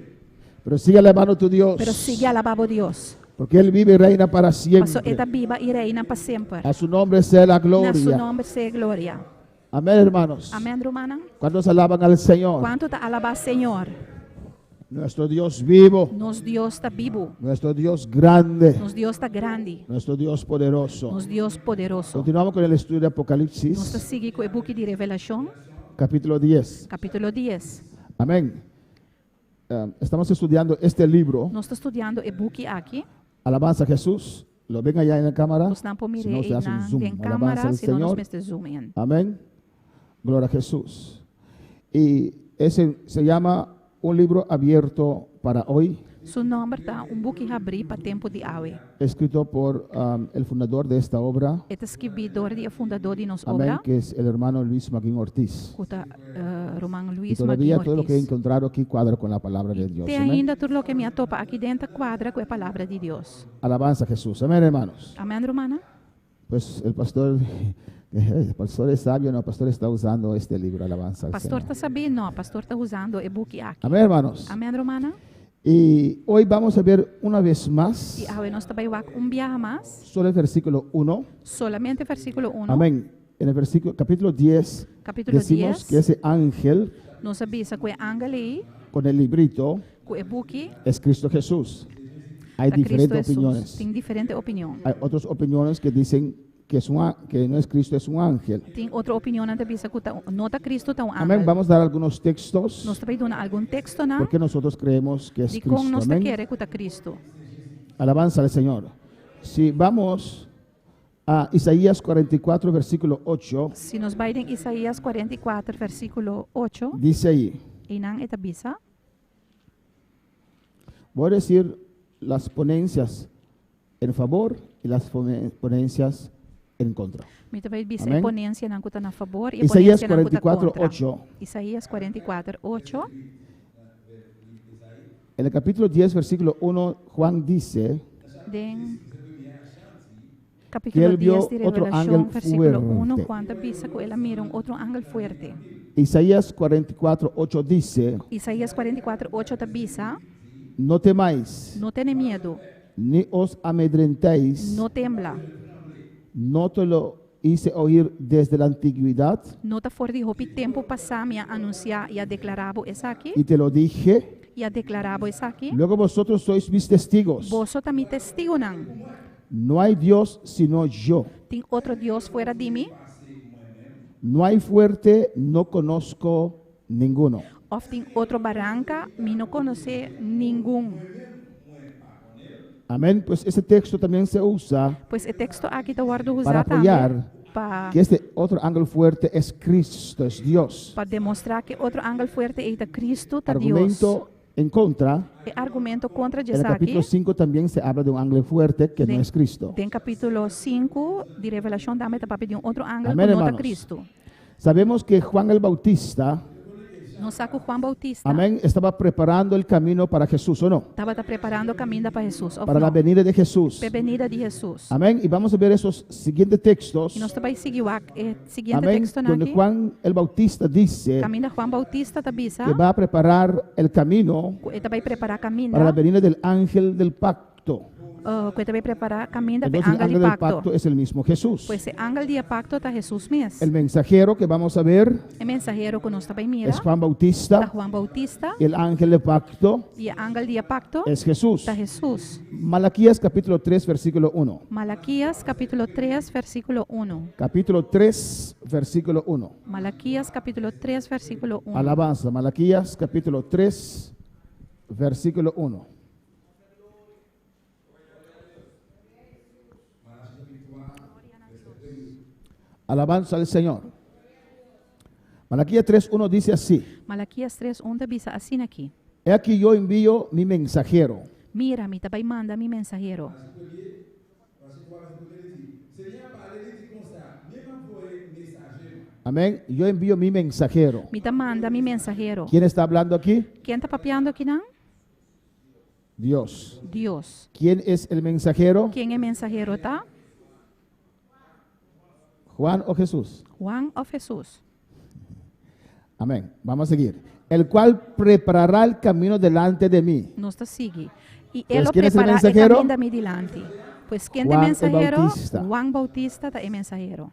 Pero sigue alabando tu Dios. Pero sigue alababo Dios. Porque Él vive y reina para Paso siempre. eta viva y reina para siempre. A su nombre sea la Na su gloria. nombre sea gloria. Amén, hermanos. Amén, romana. Cuando se alaban al Señor. Quanto te alaba Senhor? Nuestro Dios vivo, Nos Deus está vivo. nuestro Dios grande, Nos Deus está grande. nuestro Dios poderoso. Nos Deus poderoso. Continuamos con el estudio de Nós está Apocalipsis, seguindo com o book de Revelação, capítulo 10. capítulo 10. Amén. Estamos estudiando este libro, Nós está estudando o book aqui. Alabanza a Jesús. Lo ven allá en la cámara. Nós não podemos Si no, se hace un zoom. em Alabanza câmera, al se não nos Señor. mete zoom in. Amén. Gloria a Jesús. Y ese se llama Un libro abierto para hoy, Seu nome está book abrir para tempo de awe. escrito por el fundador de esta obra, É escritor e fundador de nossa amén, obra, que es el hermano Luis Maguín Ortiz. Kuta Román Y Luis todavía Magui todo lo que he Ortiz. encontrado aquí cuadra con la palabra de Dios. Tem Amén. ainda tudo o que me atopa aqui dentro quadra com a palavra de Deus. Alabanza a Jesús. Amén, hermanos. Amém, Romana? Pues el pastor es sabio, no, el pastor está usando este libro, Alabanza al Pastor Señor. está sabendo, não, pastor está usando o book aqui. Amén, hermanos. Amém, Romana? Y hoy vamos a ver una vez más E awe nós também wak viaje mais, solo el versículo 1. solamente versículo 1, Amén. En el versículo, capítulo 10, capítulo decimos 10, que ese ángel nós avisa que o ángel aí, con el librito que o book es Cristo Jesús. Hay da Cristo diferentes Jesus. opiniones. Tem diferente opinião. Hay otras opiniones que dicen que, que no es Cristo, es un ángel. Tem outra opinião na avisa que não está Cristo, está um Amén. ángel. Vamos a dar algunos textos Nós também damos algum texto, não? porque nosotros creemos que es De como Cristo. nós Amén. queremos que está Cristo. Alabanza al Señor. Si vamos a Isaías 44, versículo 8, Se nós vamos em Isaías 44, versículo 8, dice ahí, e não é avisa, voy a decir las ponencias en favor y las ponencias en contra. me também avisa Amém. a ponência não está a favor e a Isaías ponência não está 44, contra. 8. Isaías 44, 8, En el capítulo 10, versículo 1, Juan dice den que capítulo él vio 10 de otro Revelação, ángel versículo fuerte. 1, quando avisa que ela mira outro ángel fuerte. Isaías 44, 8 dice, Isaías 44, 8 te avisa, no temáis, não tenha medo, ni os amedrentéis, não tembla, no te lo hice oír desde la antigüedad não te for de roupa tempo passar me a anunciar e a declarar isso aqui, y te lo dije. e a declarar isso aqui. Luego vosotros sois mis testigos. Vos também testigo não. No hay Dios sino yo. Tem outro Deus fora de mim? No hay fuerte, no conozco ninguno. Ou tem outro barranca, me não conhece nenhum. Amén. Pues ese texto también se usa Pois o texto aqui está guardado para usar também apoyar que este otro ángel fuerte es Cristo, es Dios. para demonstrar que outro ángel fuerte é Cristo, está Deus. Argumento en contra. E argumento contra En el isso aqui. capítulo 5 también se habla de un ángel fuerte que no es Cristo. Tem capítulo 5 de Revelação também está para pedir outro ángel Amén, que não está hermanos. Cristo. Sabemos que Juan el Bautista, Não saco Juan Bautista. amén, estaba preparando el camino para Jesús, ¿o no? Estava preparando o caminho para Jesus. Ou Para la não? venida de Jesús. Para a venida de Jesus. Amén. Y vamos a ver esos siguientes textos. E nós também seguimos o seguinte Amén. texto Donde aqui. Juan el Bautista dice Caminho de Juan Bautista tabisa. que va a preparar el camino Ele também preparar caminho. para la venida del ángel del pacto. Que também preparar caminho para Entonces el ángel ángel de del pacto. pacto es el mismo Jesús. Pois esse ángel de pacto está Jesus mesmo. El mensajero que vamos a ver O mensageiro que nós também mira. es Juan Está Bautista. Juan Bautista. Y el ángel del pacto E o ángel de pacto es Jesús. está Jesus. Malaquías capítulo 3 versículo 1. Malaquias capítulo 3 versículo 1. Capítulo 3 versículo 1. Malaquias capítulo 3 versículo 1. Alabanza. Malaquías capítulo 3 versículo 1. Alabanza al Señor. Malaquías 3:1 dice así: Malaquias 3, 1 tabisa assim aqui. He aquí yo envío mi mensajero. Mira, mi também manda mi mensageiro. Amén. Yo envío mi mensajero. Mi manda mi mensageiro. ¿Quién está hablando aquí? Quem está papeando aqui não? Dios. Deus. ¿Quién es el mensajero? Quem é mensageiro tá? Juan o Jesús. Juan ou Jesus? Amén. Vamos a seguir. El cual preparará el camino delante de mí. Nós está sigue. E Pues, ele ¿quién es el prepara o mensajero? caminho da mi delante. Pois quem é Juan el mensageiro? Bautista. Juan Bautista é mensageiro.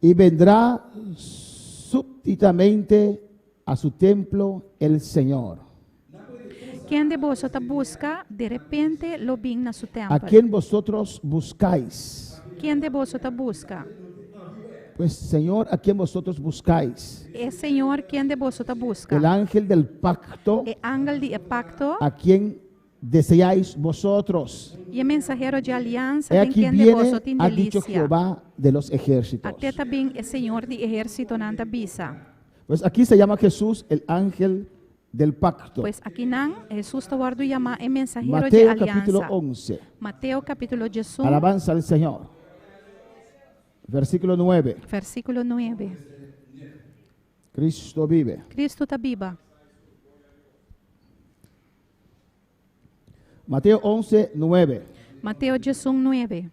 Y vendrá súbitamente a su templo el Señor. Quien de vosotros busca, de repente lo ven en su ¿A templo. quién vosotros buscáis? Quien de vosotros busca. Pues Señor, ¿a quién vosotros buscáis? El Señor, quien de vosotros busca. El ángel del pacto, El ángel de pacto ¿a quién deseáis vosotros? y el mensajero de alianza, He en aquí quien de viene, vosotros ha dicho delicia. Jehová de los ejércitos. Até también el Señor de ejército nanda visa. Pues aquí se llama Jesús el ángel del pacto. Pues aquí nan, Jesús te guardo llama el mensajero de Mateo capítulo alianza. 11. Mateo capítulo 11, Alabanza al Señor. Versículo 9. versículo 9. Cristo vive. Cristo está viva. Mateo 11, 9. Mateo 11, 9.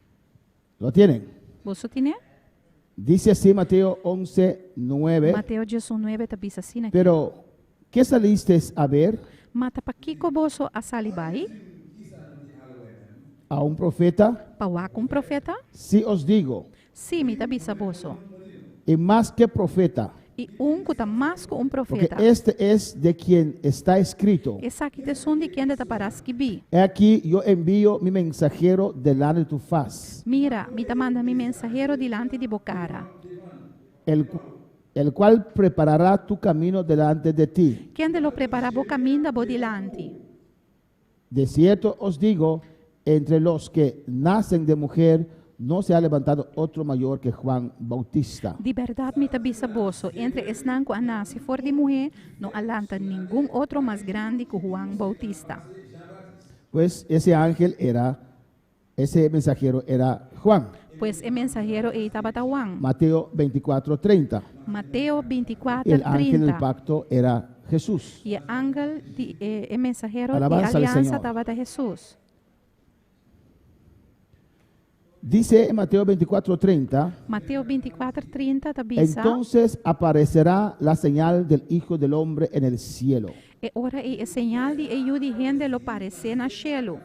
¿Lo tienen? ¿Vos tiene? Dice así Mateo 11, 9. Mateo 11, 9 está visa así. Pero, ¿qué salisteis a ver? Mata pa kiko boso a salibai, ¿A un profeta? pawa com profeta? Sí os digo, Sim, está visa boso. y más que profeta, E kuta mas ko porque profeta. este es de quien está escrito. Esa aqui te son de quien de taparas que vi. He aquí, yo envío mi mensajero delante de tu faz, Mira, me te manda mi mensajero delante de bocara. el cual preparará tu camino delante de ti. Quien de lo prepara bo caminho bo delante. De cierto os digo, entre los que nacen de mujer, no se ha levantado otro mayor que Juan Bautista. De verdade me te bisa boso, entre esnanco a nasi for de mulher, no alanta ningún otro más grande que Juan Bautista. Pues ese mensajero era Juan. Pues el mensajero estaba Juan. Mateo 24:30. Mateo 24, El ángel del 30. pacto era Jesús. Y el ángel, el mensajero de Alabanza al alianza Señor. estaba de Jesús. Dice en Mateo 24:30, Mateo 24, 30 te bisa. entonces aparecerá la señal del Hijo del Hombre en el cielo. E ora é a señal de ello de gente lo parece na cielo.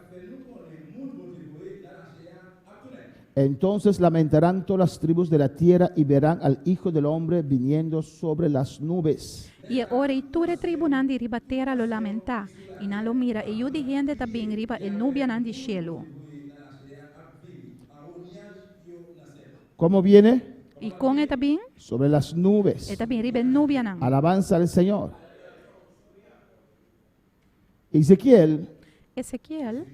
Entonces lamentarán todas las tribus de la tierra y verán al Hijo del Hombre viniendo sobre las nubes. E ora e ture tribunal de ribatera lo lamenta. E na lo mira ello de gente também riba e nubia nan de cielo. ¿Cómo viene? E com e também, Sobre las nubes. e também riba nubia nan. Alabanza al Señor. Ezequiel Ezequiel,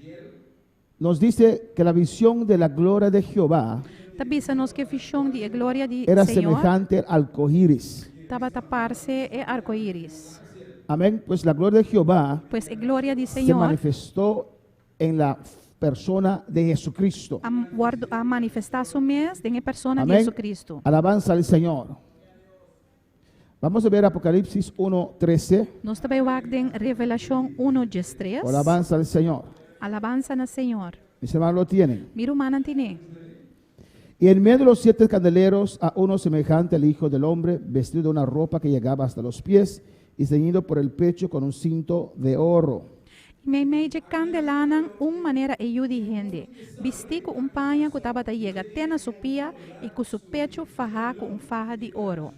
nos dice que la visión de la gloria de Jehová tabisa nos que visión de gloria de era Señor. semejante al arco iris. Taba taparse e arco-iris. Amén. Pues la gloria de Jehová Pues a gloria de se Señor manifestó en la persona de Jesucristo. a manifestar su mes en persona de Amén. Jesucristo. Alabanza al Señor. Vamos a ver Apocalipsis 1:13. Nós também guardem Revelação 1:3. Alabanza al Señor. Alabanza na Señor. Mis hermanos lo tienen. Miro manantine. Y en medio de los 7 candeleros a uno semejante al Hijo del Hombre, vestido de una ropa que llegaba hasta los pies y ceñido por el pecho con un cinto de oro. Meio de candelanan maneira eu de gente. Vesti com panha que estava chega até na sua pia e com seu pecho farra com farra de ouro.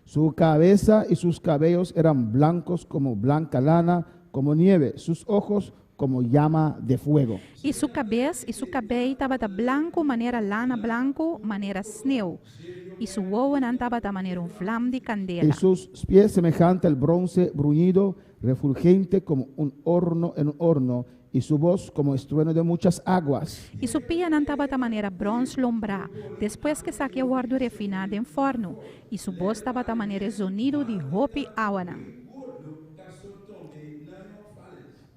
Su cabeza y sus cabellos eran blancos como blanca lana, como nieve. Sus ojos como llama de fuego. E sua cabeça e seu cabelo estava da branco maneira lana branco maneira sneu. E sua ouro não estava da maneira flama de Y candela. sus pies semejante al bronce bruñido, refulgente como un horno en un horno, y su voz como estruendo de muchas aguas. E sua pia não estava da maneira bronze lombrar, depois que saque o ardo refinado em forno. E sua voz estava da maneira sonido de roupa awana.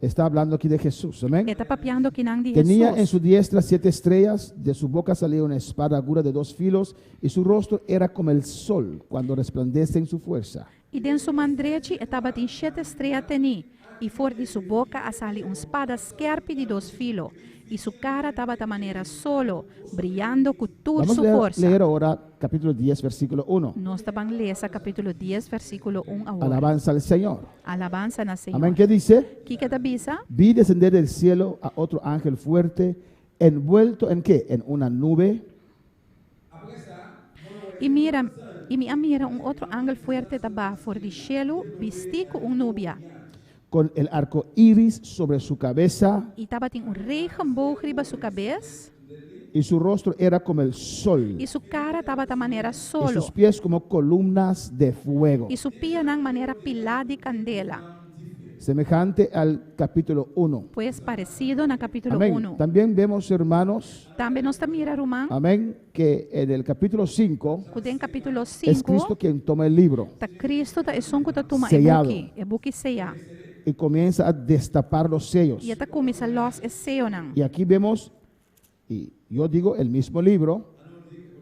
Está hablando aquí de Jesús, amén. Está papiando que não de Tenía en Jesus. su diestra 7 estrellas, de su boca salía una espada aguda de 2 filos, y su rostro era como el sol cuando resplandece en su fuerza. E dentro sua mandrete estava em 7 estrelas teni. E fora de sua boca a sair espada scarpe de 2 filos. E sua cara estava da maneira solo, brilhando com toda Vamos sua a força. leer ahora capítulo 10, versículo 1. Nós estamos lendo capítulo 10, versículo 1 a 8. Alabanza al Señor. Alabanza na Senhor. Amén. ¿Qué dice? Que te avisa? Vi descender del cielo a otro ángel fuerte, envuelto en qué? En una nube, E mira, E me mira outro ángel fuerte estaba fora do cielo, vestido com nubia. con el arco iris sobre su cabeza, E estava tem regenboog riba sua cabeça. y su rostro era como el sol, E sua cara estava da maneira y solo. sus pies como columnas de fuego, E sua pia na maneira pilar de candela. semejante al capítulo 1. Pues parecido na capítulo Amén. 1. También vemos, hermanos, Também nós mira Román, amén, que en el capítulo 5 que tem capítulo es Cristo 5, quien toma el libro tá Cristo tá esonco tá toma Sellado. e buki seia. y comienza a destapar los sellos. E tá começa los e seonan. Y aquí vemos, y yo digo, el mismo libro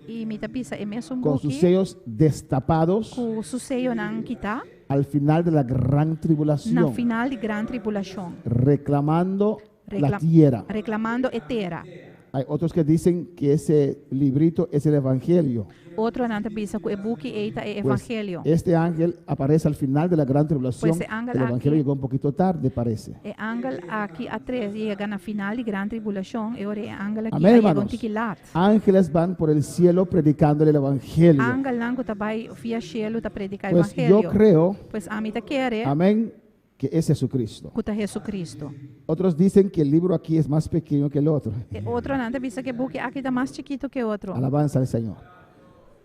E me tapisa e mesmo con sus buki, sellos destapados com su seonan kita, al final de la gran na tribulación, final de gran tribulação. reclamando la Recla- tierra. Reclamando etera. Hay otros que dicen que ese librito es el Evangelio. Outro não tapisa com e buki eita e Pues, evangelho. este ángel aparece al final de la gran tribulación. Pues, ese ángel El Evangelio aquí- llegó un poquito tarde, parece. E ángel aqui a 3 chega na final de gran tribulação e ora e ángel aqui Amén, chega hermanos. um tiquilat. Ángeles van por el cielo predicando el Evangelio. Ángel nango tabai via cielo ta predicar Pues yo evangelho. creo, Pues a mí te quiere amén, que es Jesucristo. kuta Jesucristo. Otros dicen que el libro aquí es más pequeño que el otro. E outro não tapisa que buki aqui tá mais chiquito que outro. Alabanza al Señor.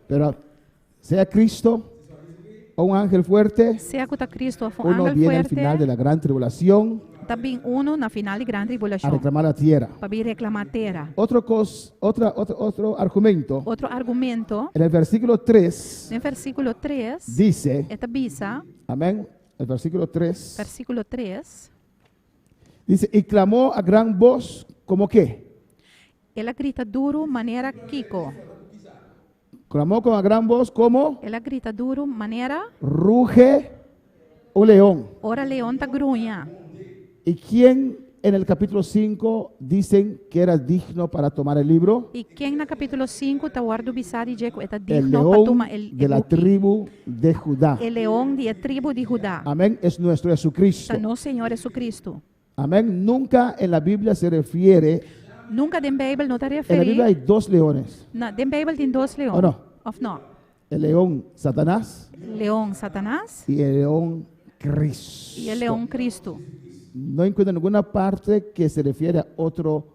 Pero sea Cristo o un ángel fuerte, Sea kuta Cristo foi uno ángel viene al final de fuerte, la gran tribulación também uno na final de gran a tribulação. reclamar la tierra. Para vir reclamar terra. Otro argumento, Outro argumento, en el versículo 3 no versículo 3, dice, é tabisa, amén, el versículo 3 versículo 3, dice, y clamó a gran voz, ¿como qué? ela grita duro maneira Kiko. Clamó con a gran voz como Ela grita duro maneira ruge un león. ora leão tá grunha. ¿Y quién en el capítulo 5 dicen que era digno para tomar el libro? E quem na capítulo 5 tá guardo bisari jeco eta El digno para león tomar el de la tribu de Judá. el leão de tribo de Judá. Amén, es nuestro Jesucristo. Tá no Senhor Jesucristo. Amén, nunca en la Biblia se refiere, Nunca den Bibel não tá en la Biblia referi. hay dos leones. Na den Bibel tem dois leões. Oh, no. Of no? El león Satanás Leão Satanás y el león Cristo. e o leão Cristo. No encuentro ninguna parte que se refiere a otro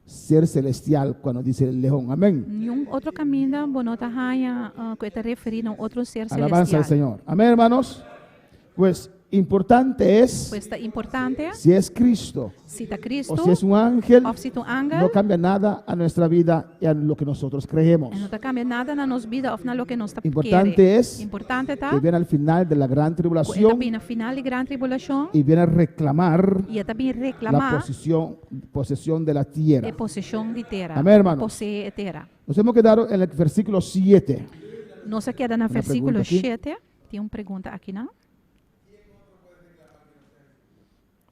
ser celestial cuando dice el león. Amén. Nenhum outro caminho bonota haya que está referindo a outro ser Alabanza al celestial. Señor. Amén, hermanos. Pues importante es Pues está importante si es Cristo si está o Cristo si es un ángel, ou se tu ángel. no cambia nada a nuestra vida y a lo que nosotros creemos. Não está cambiando nada na nossa vida ou na lo que nós está Importante querer. es Importante tá que viene al final de la gran está tribulación bem na final de gran tribulação y viene a reclamar e está bem la reclamar posesión de la tierra. a possessão de terra. Amén, hermanos. Poseer terra. Nos hemos quedado en el versículo 7. Nós queda no Uma versículo pergunta aqui? 7. Tem uma pergunta aqui, não?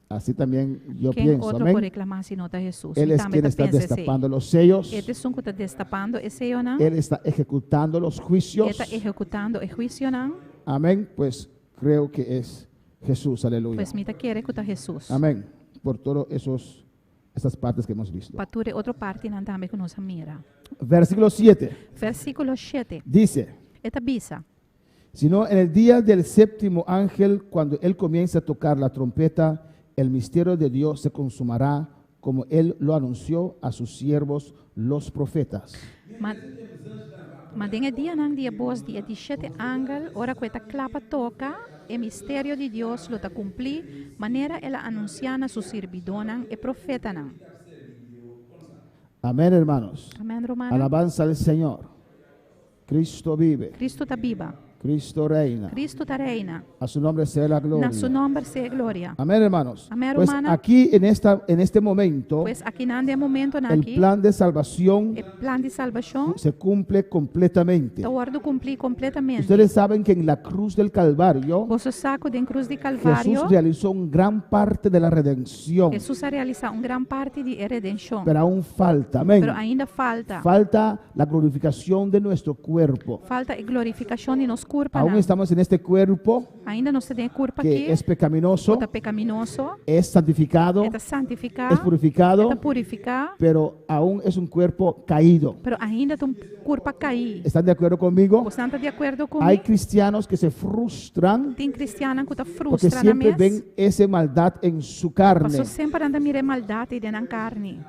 Así también yo Quem pienso. outro pode Amén. reclamar se não está Jesus? Él E es também quien tá está pensa assim. destapando los sellos. Este som que está destapando esse ou não? Él está ejecutando los juicios. Está executando o juízo não? Amén. Pues creo que es Jesús. Aleluya. Pues me quiere que está Jesus. Amén. Por todas esas partes que hemos visto. Pature outra parte não também que nos mira. Versículo 7 Versículo 7. dice, Esta bisa. sino en el día del séptimo ángel, cuando él comienza a tocar la trompeta, el misterio de Dios se consumará como él lo anunció a sus siervos los profetas. Mas den dia nang dia bos dia de 7 ángel, ora que esta clapa toca, o mistério de Deus lo ta cumprir, maneira ela anunciar na sus servidores e profeta nan. Amén, hermanos. Amém, romano. Alabanza al Señor. Cristo vive. Cristo ta viva. Cristo reina. Cristo ta reina. A su nombre sea la gloria. Na su nombre sea gloria. Amén, hermanos. Amén, Pues hermana. aquí en este momento, Pues aqui nan de momento el naqui, plan de salvación o plan de salvação se cumple completamente. ta guardo cumprir completamente. Ustedes saben que en la cruz del Calvario, Vosso saco den cruz de Calvário, Jesús realizó una gran parte de la redención, Jesus a realizar uma grande parte de redenção. pero aún falta. Amén. Pero ainda falta. Falta la glorificación de nuestro cuerpo. Falta a glorificação de nosso culpa Aún não. estamos en este cuerpo Ainda não se tem culpa aqui. que es pecaminoso, Está pecaminoso. es santificado, Está santificado. es purificado, Está purificado. pero aún es un cuerpo caído. Pero ainda tem culpa a cair. ¿Están de acuerdo conmigo? Você não está de acordo Hay comigo? cristianos que se frustran Tem cristiana que está porque frustrada siempre mesmo. ven esa maldad en su carne. Passou sempre anda mirar maldade dentro da carne.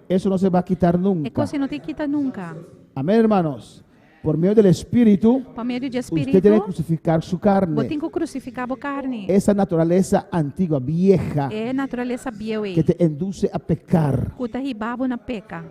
Eso no se va a quitar É nunca. coisa que não te quita nunca. Amén, hermanos. Por medio del Espíritu, Por meio de usted tiene espírito, que crucificar su você carne. tem que crucificar a carne. Esa naturaleza antigua, vieja, É natureza biel que te induce a pecar. que te ribaba na peca.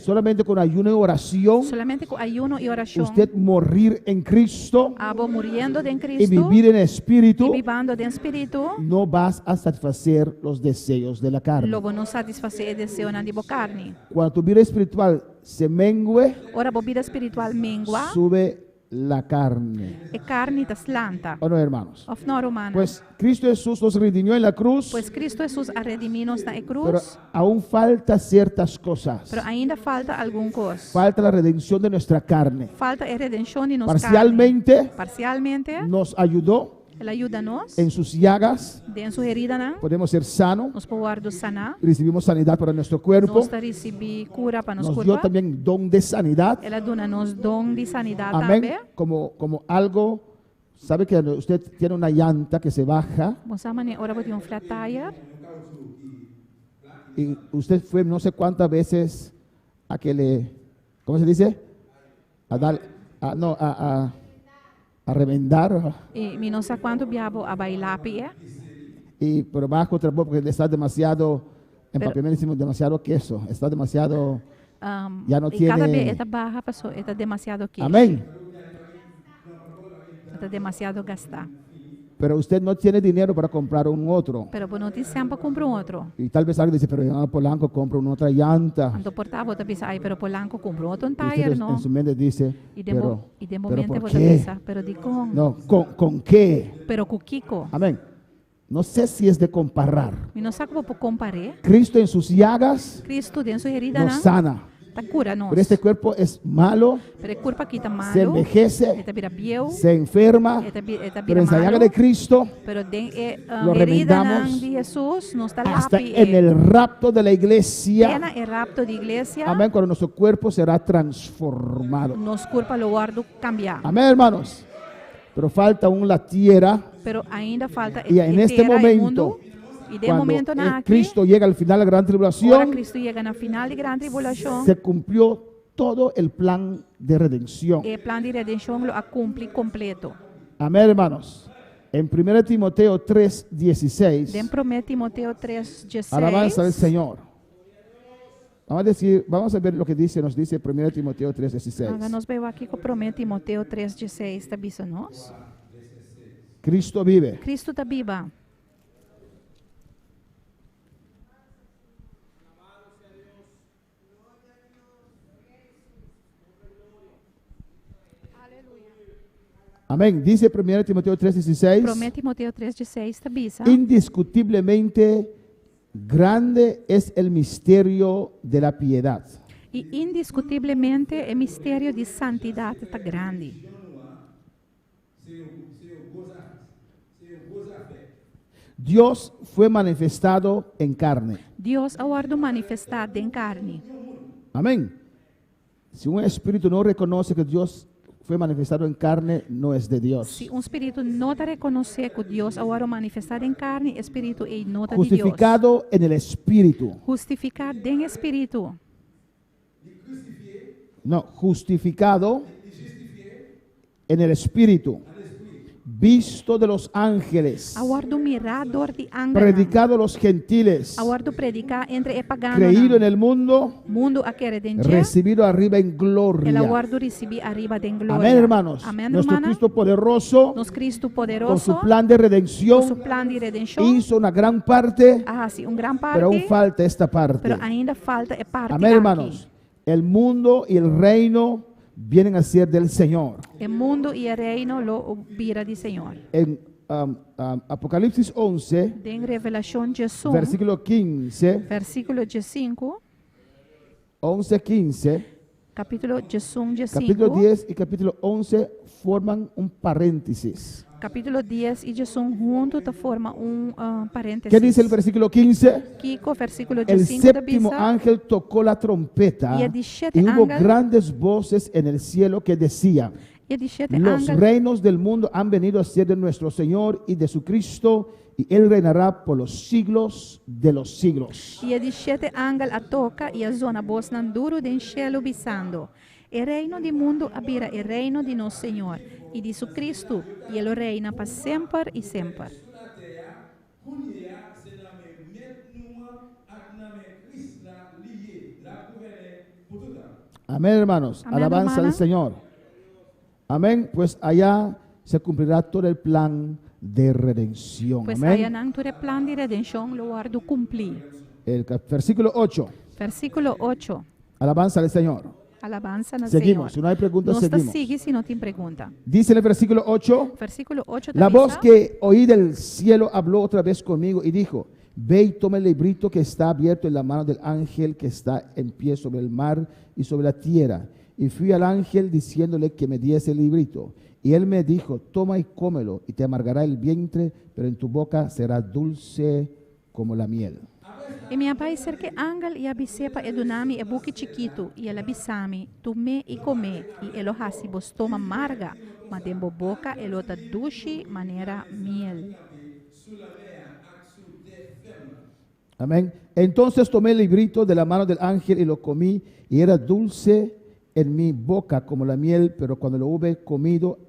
Solamente con ayuno y oración, Solamente com ayuno e oração. usted morir en Cristo Abo muriendo en y Cristo vivir en espíritu, e vivando en espírito. no vas a satisfacer los deseos de la carne. Logo não satisfazer o desejo na de carne. Cuando tu vida espiritual se mengue, Ora, a vida espiritual mengua, sube la carne. e carne está slanta. ¿O no, hermanos? Of no romana. Pues Cristo Jesús nos redimió en la cruz, Pois Cristo Jesus a redimiu-nos na pero cruz, aún falta ciertas cosas. pero ainda falta alguma coisa. Falta la redención de nuestra carne. Falta a redenção de nossa Parcialmente carne. Parcialmente, nos ayudó ela ajuda-nos. en sus llagas. Em sua herida, não? Podemos ser sanos. Nos pode sanar. Recibimos sanidad para nuestro cuerpo. Nós receber cura para nos Nos dio curva. también don de sanidad. Ela dona-nos dom de sanidade Amén. também. Como algo, sabe que usted tiene una llanta que se baja Você ora de um flat tire. y usted fue no sé cuántas veces a que le, ¿cómo se dice? A dar, no, a remendar E me não sei quanto diabo a bailar pie. y por bajo otra vez porque está demasiado, en papel decimos demasiado queso, está demasiado, ya no e cada tiene- vez esta barra passou, está demasiado queijo. amén. Está demasiado gastar. Pero usted no tiene dinero para comprar un otro. Pero por não ter sempre compra outro. Y tal vez alguien dice, pero yo Polanco compro una otra llanta. Quando portava, você pensa, ai, pero Polanco comprou outro Y usted tire, não? en su mente dice, E de, pero, e de pero momento ¿por você qué? pensa, pero de com? No, ¿con qué? Pero com Kiko. Amén. No sé si es de comparar. Me não sabe como comparar. Cristo en sus llagas Cristo dentro sua herida, nos não? sana. Tá cura nós. Pero este cuerpo es malo, Pero o corpo aqui está se malo. envejece, Está vira biel. se enferma. Está Pero vira en la llaga malo. de Cristo, Pero den lo herida remendamos de Jesus não está hasta lápi. en el rapto de la iglesia. Pena e rapto de igreja. Amén. Cuando nuestro cuerpo será transformado. Nos corpo lo guardo cambiar. Amén, hermanos. Pero falta aún la tierra. Pero ainda falta Y en este terra e momento, mundo. E de Cuando momento na aqui, Cristo llega al final de la gran ora tribulación, Cristo chega na final de grande tribulação. se cumplió todo el plan de redención. E o plano de redenção lo cumpre completo. Amén, hermanos. En 1 Timoteo 3:16, Den promete Timoteo 3:16. alabanza al Señor. Vamos a ver lo que dice, nos dice 1 Timoteo 3:16. Agora nós vemos aqui que promete Timoteo 3:16 está bisa nós. Cristo vive. Cristo está viva. Amén. Dice 1 Timoteo 3:16. Promete Timoteo 3:16 está bisa. Indiscutiblemente grande es el misterio de la piedad. E indiscutivelmente o mistério de santidade está grande. Dios fue manifestado en carne. Deus aguarda manifestado em carne. Amén. Si un espíritu no reconoce que Dios fue manifestado en carne, no es de Dios. Se espírito não te reconhecer que Deus aguarda manifestado em carne, espírito é nota de Deus. Justificado en el espíritu. Justificado em espírito. No, justificado en el espíritu. Visto de los ángeles. Aguardo mirador de ángeles. Predicado a los gentiles. Aguardo predicar entre e pagano. Creído en el mundo. Mundo a que redente. Recibido arriba en El gloria. aguardo recibir arriba de gloria. Amén, hermanos. Amén, Nuestro hermana. Cristo poderoso, Nos Cristo con poderoso. su plan de Con su redención, plan de redenção. hizo una gran parte, Ah, sim, gran parte. pero aún falta esta parte. Pero ainda falta é parte Amén, aqui. hermanos. El mundo y el reino vienen a ser del Señor. O mundo e o reino lo vira de Senhor. En Apocalipsis 11, Em Revelação 11, versículo 15, versículo 15, 11:15, Capítulo Jesús Capítulo 5. 10 y capítulo 11 forman un paréntesis. Capítulo 10 y Jesús junto te forma un paréntesis. ¿Qué dice el versículo 15? Kiko, versículo El 5 séptimo ángel tocó la trompeta Y el 17 y hubo ángel- grandes voces en el cielo que decían: E 17 los ángel reinos del mundo han venido a ser de nuestro Señor y de su Cristo, y Él reinará por los siglos de los siglos. E 17 ángel a toca e a zona voz nan duro den cielo bisando. El reino del mundo habira el reino de nuestro Señor y de su Cristo, y Él reina para siempre y siempre. Amén, hermanos. Amén, Alabanza hermana. al Señor. Amén. Pues allá se cumplirá todo el plan de redención. Pues Amén. haya nan ture plan de redención lo guardo cumplir. El versículo 8. Versículo 8. Alabanza al Señor. Alabanza al Seguimos. Si Señor. no hay preguntas, No te seguimos. sigue si no te pregunta. Dice en el versículo 8. Versículo 8 La voz que oí del cielo habló otra vez conmigo y dijo: ve y toma el librito que está abierto en la mano del ángel que está en pie sobre el mar y sobre la tierra. Y fui al ángel diciéndole que me diese el librito. Y él me dijo: toma y cómelo, y te amargará el vientre, pero en tu boca será dulce como la miel. E minha pai cerque ángel e abisepa edunami e buque chiquito e ela bisami tume e come e elo hasi bostoma marga ma dembo boca elota dushi manera miel. Amén. Entonces tomé el librito de la mano del ángel y lo comí, y era dulce en mi boca como la miel, pero cuando lo hube comido,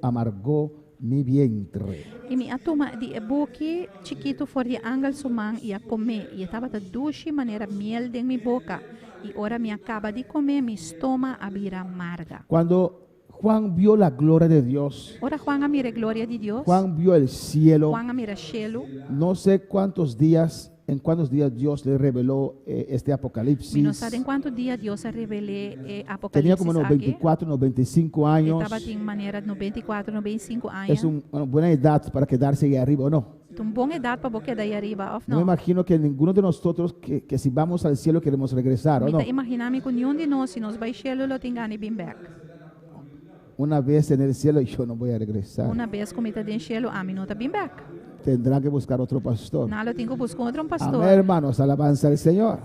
amargó mi vientre. E mi atuma di e buque chiquito for de ángel sumang e a come e estava ta dushi manera miel de mi boca e ora mi acaba de comer mi estoma abira marga. Cuando Juan vio la gloria de Dios, Ora Juan a mire gloria de Dios. Juan vio el cielo, Juan a mira cielo. no sé en cuántos días Dios le reveló este Mi apocalipsis. no sabe en cuántos días Dios se revele Tenía Apocalipsis como unos aqui. 24, unos 25 años. Estava em maneira 94, 95 anos. Es una buena edad para quedarse ahí arriba, ¿o no? Uma boa idade para você daí arriba, ou No me não? imagino que ninguno de nosotros que si vamos al cielo queremos regresar, ¿o no? Mita imaginar-me que nenhum de nós, se nós baixemos, lo tingani bem back. Una vez en el cielo yo no voy a regresar. Uma vez que mita den cielo, a mim não tá bem back. Tendrán que buscar otro pastor. Nalo tenho que buscar outro pastor. Amén, hermanos, alabanza al Señor.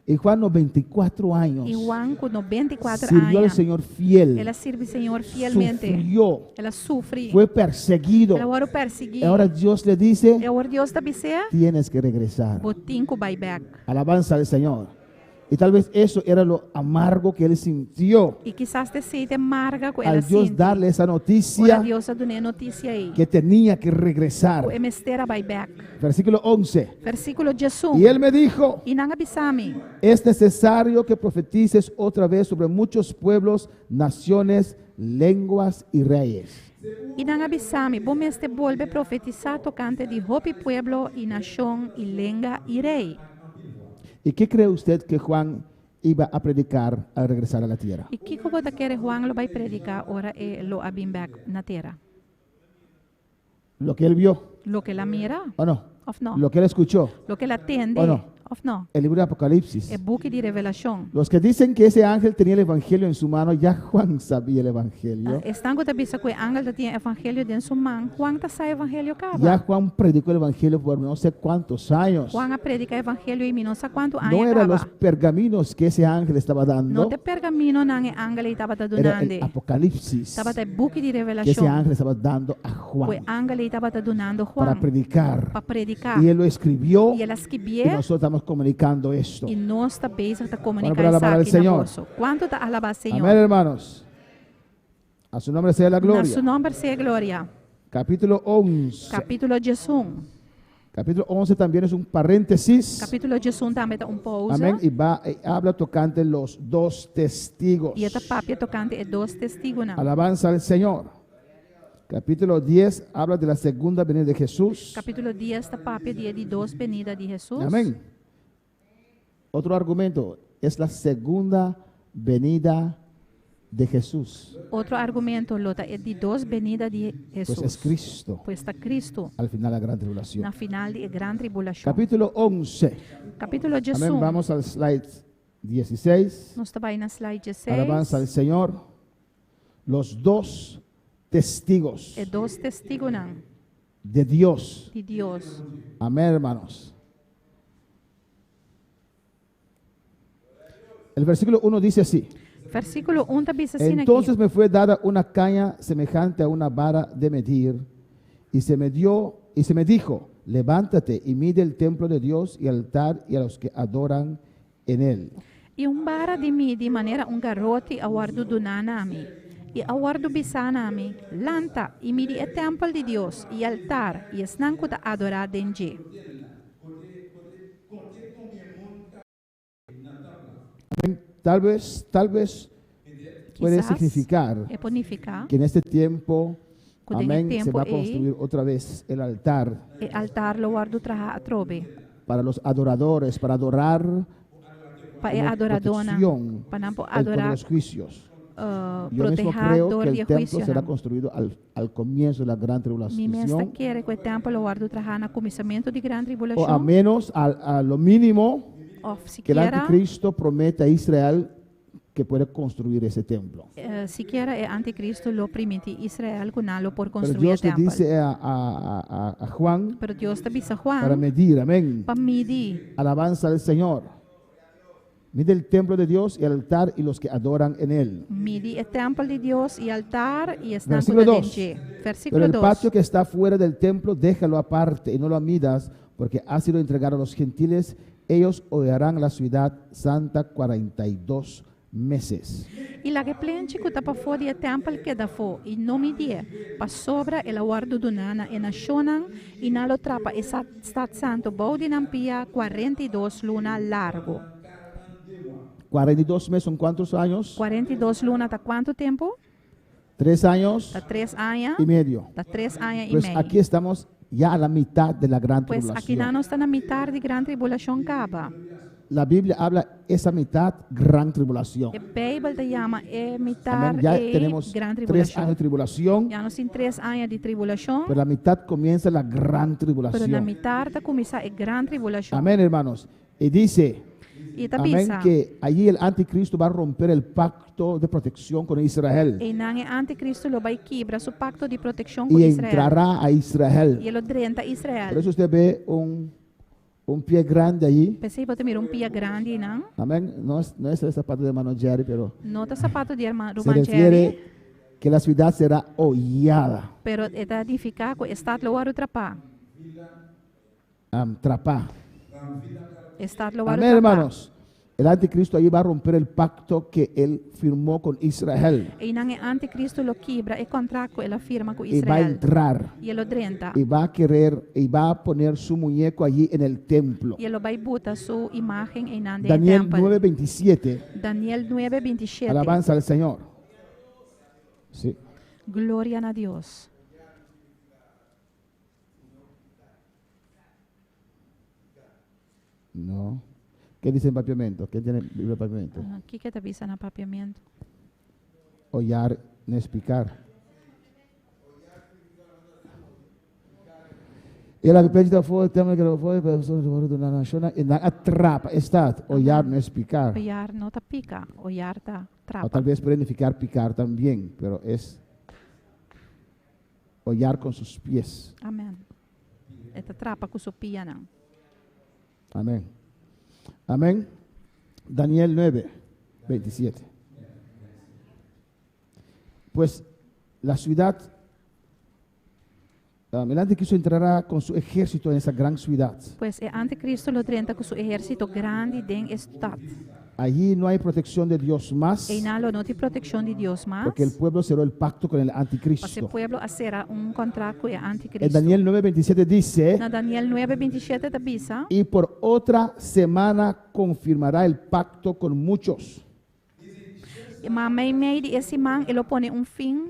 Y Juan, los 24 años, E Juan, com 94 sirvió al anos, Señor fiel, ela serve o Senhor fielmente. sufrió, Ela sofre. fue perseguido. Ela ora perseguir. Ahora Dios le dice: E agora Deus está bice, tienes que regresar. botinho vai back. Alabanza al Señor. Y tal vez eso era lo amargo que él sintió E quizás te seite amarga com ela al Dios sente. darle esa Ora noticia Deus a done notícia aí. que tenía que regresar. O emestera vai back. Versículo 11. Versículo 11. Y él me dijo: E não abisame. es necesario que profetices otra vez sobre muchos pueblos, naciones, lenguas y reyes. E não abisame. Bom este volve profetizar tocante de hopi pueblo e nação e lenga e rei. ¿Y qué cree usted que Juan iba a predicar al regresar a la tierra? E que como daquele Juan lo vai predicar ora e lo abim back na terra? Lo que él vio, Lo que la mira, ¿o no? of no? Lo que él escuchó, Lo que la atende, ¿o no? of no? el libro de Apocalipsis. É book de revelação. Los que dicen que ese ángel tenía el evangelio en su mano, ya Juan sabía el evangelio. Estango da bisa que ángel da tinha evangelho dentro sua mão. Juan tá sai evangelho Ya cava. Juan predicó el evangelio por no sé cuántos años. Juan a predica evangelho e não sei quanto No anos eran los cava. pergaminos que ese ángel estaba No dando, te pergamino não é ángel e tava era donando. el Apocalipsis Tava da book de que ese revelação. ángel estaba dando a Que Juan ángel e tava donando para Juan predicar. para predicar. Y él lo escribió E ela y escrevia nosotros estamos comunicando esto. e nós está bem a comunicar para alabar al isso aqui Señor. na bolso. Quanto tá alabar Senhor? Amén, hermanos. A su nombre sea la Na gloria. seu nome seja glória. Capítulo 11. Capítulo 11. Capítulo 11 también es un paréntesis. Capítulo 11 também tá pausa. Amén. Y habla tocante los dos testigos. E esta papia tocante é dois testigos. Alabanza al Señor. Capítulo 10 habla de la segunda venida de Jesús. Capítulo 10 esta papia dia de dois venida de Jesus. Amén. Otro argumento es la segunda venida de Jesús. Outro argumento, Lota, é de dois venida de Jesus. Pues es Cristo Pois está Cristo al final de la gran tribulación. na final de grande tribulação. Capítulo 11. Capítulo 11. Amén. Vamos al slide 16. Nós está aí na slide 16. Alabanza al Señor. Los dos testigos É dois testigos não, de Dios. de Deus. Amén, hermanos. El versículo 1 dice así. Versículo 1 está diz assim Entonces aqui. me fue dada una caña semejante a una vara de medir, y se me dijo, levántate y mide el templo de Dios y el altar y a los que adoran en él. E vara de mim de maneira garrote awardo do nanami. E awardo bisanami, lanta e midi o templo de Deus e altar e esnanco da adorar denje. Amén. Tal vez puede Quizás significar é ponificar que en este tiempo, Cuando en amén, el se va a tiempo, construir otra vez el altar e altar lo guardo traha a trobe. para los adoradores, para adorar Pa como adoradona, protección pa nampo en todos adorar los juicios. Yo mismo proteger creo dor que de el templo juicio. será construido al comienzo de la gran Mi mesta tribulación, quer que o templo lo guardo traha na começamento de grande o a tribulação. menos a lo mínimo Of que el siquiera, anticristo promete a Israel que puede construir ese templo. siquiera o anticristo lo permite Israel kunalo por Pero construir o Dios le templo. dice a Juan Pero Deus te bisa para Juan medir, amén. pa medir. Alabanza al Señor. Mide el templo de Dios y el altar y los que adoran en él. Midi o templo de Deus e altar e estanco Versículo da 2. denje. Pero Versículo el 2. patio que está fuera del templo, déjalo aparte y no lo midas, porque ha sido entregado a los gentiles. Ellos hollarán la ciudad santa 42 meses. E lá que plente que tapa fora o templo que da fo e não medir pa sobra el guardo do nana e nacionan e nalo trapa e stat santo bau de nampia 42 luna largo. 42 meses son cuántos años? 42 luna tá quanto tempo? 3 años Tá 3 anos. y medio. Tá 3 anos e Pues meio. aquí estamos ya a la mitad de la gran Pues aqui tribulación. não está na metade de grande tribulação caba. La Biblia habla esa mitad gran tribulación. A Bíblia te chama Amén. metade Ya e tenemos grande 3 años de tribulação. tribulación, Já não tem 3 anos de tribulação, pero la mitad comienza la gran pero na tribulación. metade tá começar a grande tribulação. Amén, hermanos. Y dice, E tá amén, pensa, que allí el anticristo va a romper el pacto de protección con Israel e não é anticristo lo vai quebrar seu pacto de proteção com y Israel. entrará a Israel. E ele drenta Por Israel. eso usted ve un pie grande allí. Pensei que mira pia grande, não? Amén. No es el zapato de mano Jerry, pero Não tá sapato de irmã se Romangeri, refiere que la ciudad será hollada, pero está edificar com estado lo vai atrapar. trapá. Estado lo vai Amén, atrapar. hermanos. El anticristo allí va a romper el pacto que él firmó con Israel E não é anticristo lo quebra e contrato ele firma com y va a Israel. entrar E ele drenta. y va a querer y va a poner su muñeco allí en el templo. E ele vai botar sua imagem em nande Daniel templo. 9:27. Daniel 9:27. Alabanza al Señor. Sí. Glória a Deus. No. ¿Qué dice en papiamento? ¿Qué tiene Biblia en papiamento? O que está vista na papiamento? Hollar, no explicar. E la perdita foi o tema que foi para pessoas da nação e na atrapa está olhar não explicar. Olhar não tá pica, olhar tá O trapa. tal vez pueden significar picar también, pero es hollar con sus pies. Amém. Esta trapa com sua pia não. Amén. Amén. Daniel 9:27. Pues la ciudad, el anticristo entrará con su ejército en esa gran ciudad. Pues o anticristo lo drenta com seu exército grande den estado. Allí no hay protección de Dios más, E nalo não tem proteção de Deus mais. porque el pueblo cerró el pacto con el Esse anticristo. pueblo hacerá contrato com o En anticristo. Daniel 9:27 dice, Na Daniel 9:27 da bisa. y por otra semana confirmará el pacto con muchos. Mas meio de esse man, ele põe fim.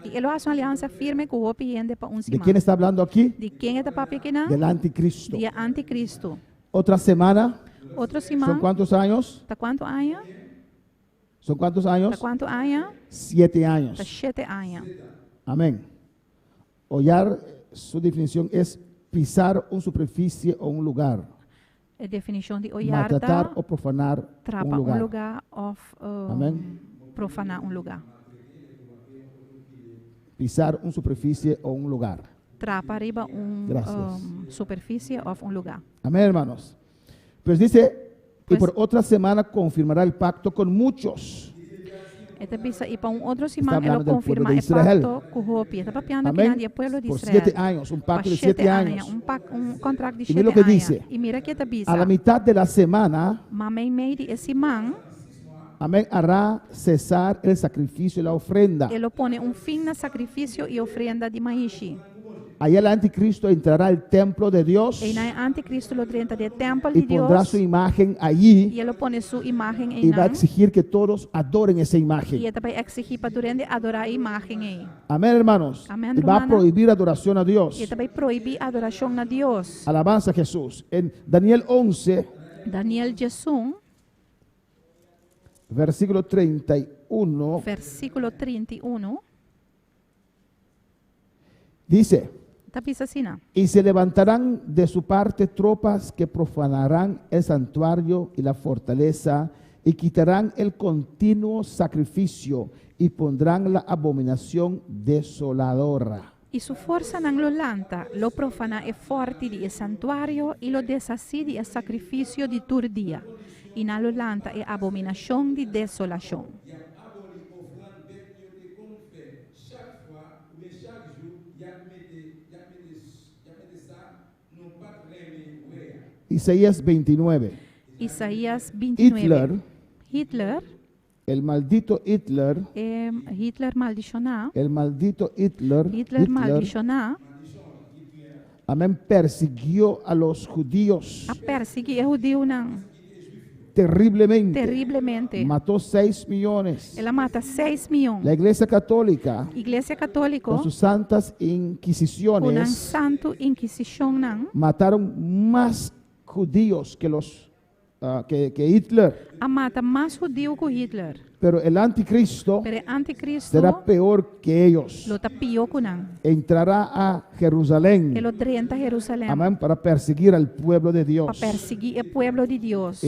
E ele faz uma aliança firme com o opiende para ¿De semana. quién está hablando aquí? De quem é da papi aqui, não? Del anticristo. De anticristo. Otra semana, Outro ¿son semana. cuántos años? Tá quanto anos? ¿Son cuántos Tá años? quanto anos? 7 Tá años. 7 anos. Amén. Hollar, su definición es pisar una superficie o un lugar. A definition de maltratar oyarda, o profanar un trapa un lugar. lugar of Amén. profanar un lugar. Pisar una superficie o un lugar. Trapa arriba Gracias. superficie of un lugar. Amén, hermanos. Pues dice, y Pues- por otra semana confirmará el pacto con muchos. Esta bisa y para un otro semana hablando él del confirma pueblo de el Israel. pacto con Hopi. Está papiando Amén. que el pueblo de Por Israel. 7 años, un pacto Pa de 7 años. Un contrato de Y mira 7 lo que años. dice. Y mira que te bisa. A la mitad de la semana, Mamei meidi esse man, amén, hará cesar el sacrificio y la ofrenda. ele pone um fim na sacrifício e ofrenda de maishi. Ahí el anticristo entrará al templo de Dios E na anticristo lo trenta de templo y de pondrá Deus. su imagen allí E ele pone sua imagem y em va a nan. exigir que todos adoren esa E imagen. ele vai exigir para durante adorar a imagem aí. Amén, hermanos. Amén, Y va a hermana. prohibir adoración a Dios. E ele vai proibir a adoração a Deus. Alabanza a Jesús. En Daniel 11, Daniel 11, versículo 31, versículo 31, dice, está pisa assim, não? y se levantarán de su parte tropas que profanarán el santuario y la fortaleza y quitarán el continuo sacrificio y pondrán la abominación desoladora. E su força não lo lanta, lo profana é forte de santuário e lo desacide é sacrifício de turdia. E não lo lanta é abominação de desolação. Isaías 29. Isaías 29. Hitler, El maldito Hitler, Hitler maldicionar, el maldito Hitler, Hitler maldicionar, amén, persiguió a los judíos a perseguir judeu não, terriblemente. terrivelmente. Mató 6 millones. Ela mata 6 milhões. La Iglesia Católica, Igreja Católica, con sus santas com uma inquisiciones, santo inquisição não, mataron más judíos que los que Hitler. a mata mais judeu que Hitler. Pero el anticristo Pero anticristo será peor que ellos. lo tapió con não. Entrará a Jerusalén, Ele drenta Jerusalém amén, para perseguir al pueblo de para Dios. perseguir o pueblo de Deus.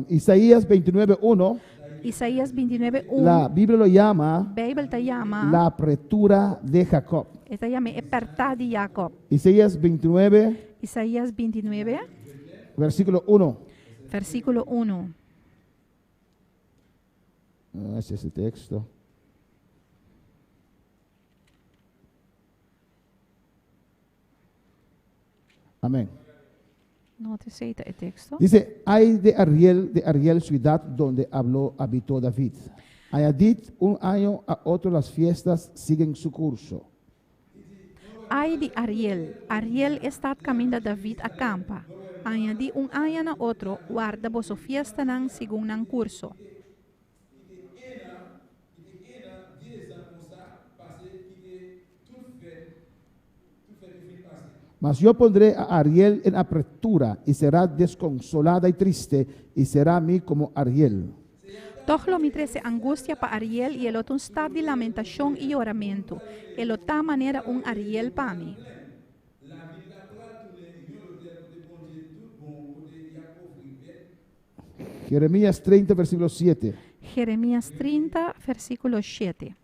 Isaías 29:1, Isaías 29:1, la Biblia lo llama a Bíblia te llama, la apertura de Jacob. esta llama apertar de Jacob. Isaías 29, Isaías 29, versículo 1. versículo 1. Es ese texto. Amén. No te aceita el texto. Dice, hay de Ariel, ciudad donde habitó David. Añadid un año a otro, las fiestas siguen su curso. Ai de Ariel. Ariel está caminho David a campa. Añadi año na outro, guarda vosso fiesta nan según nan curso. Mas yo pondré a Ariel en apertura y será desconsolada y triste y será a mí como Ariel. Toch lo me trece angústia para Ariel e ele um estado de lamentação e oramento. Ele tá maneira Ariel para mim. Jeremías 30, versículo 7. Jeremias 30, versículo 7.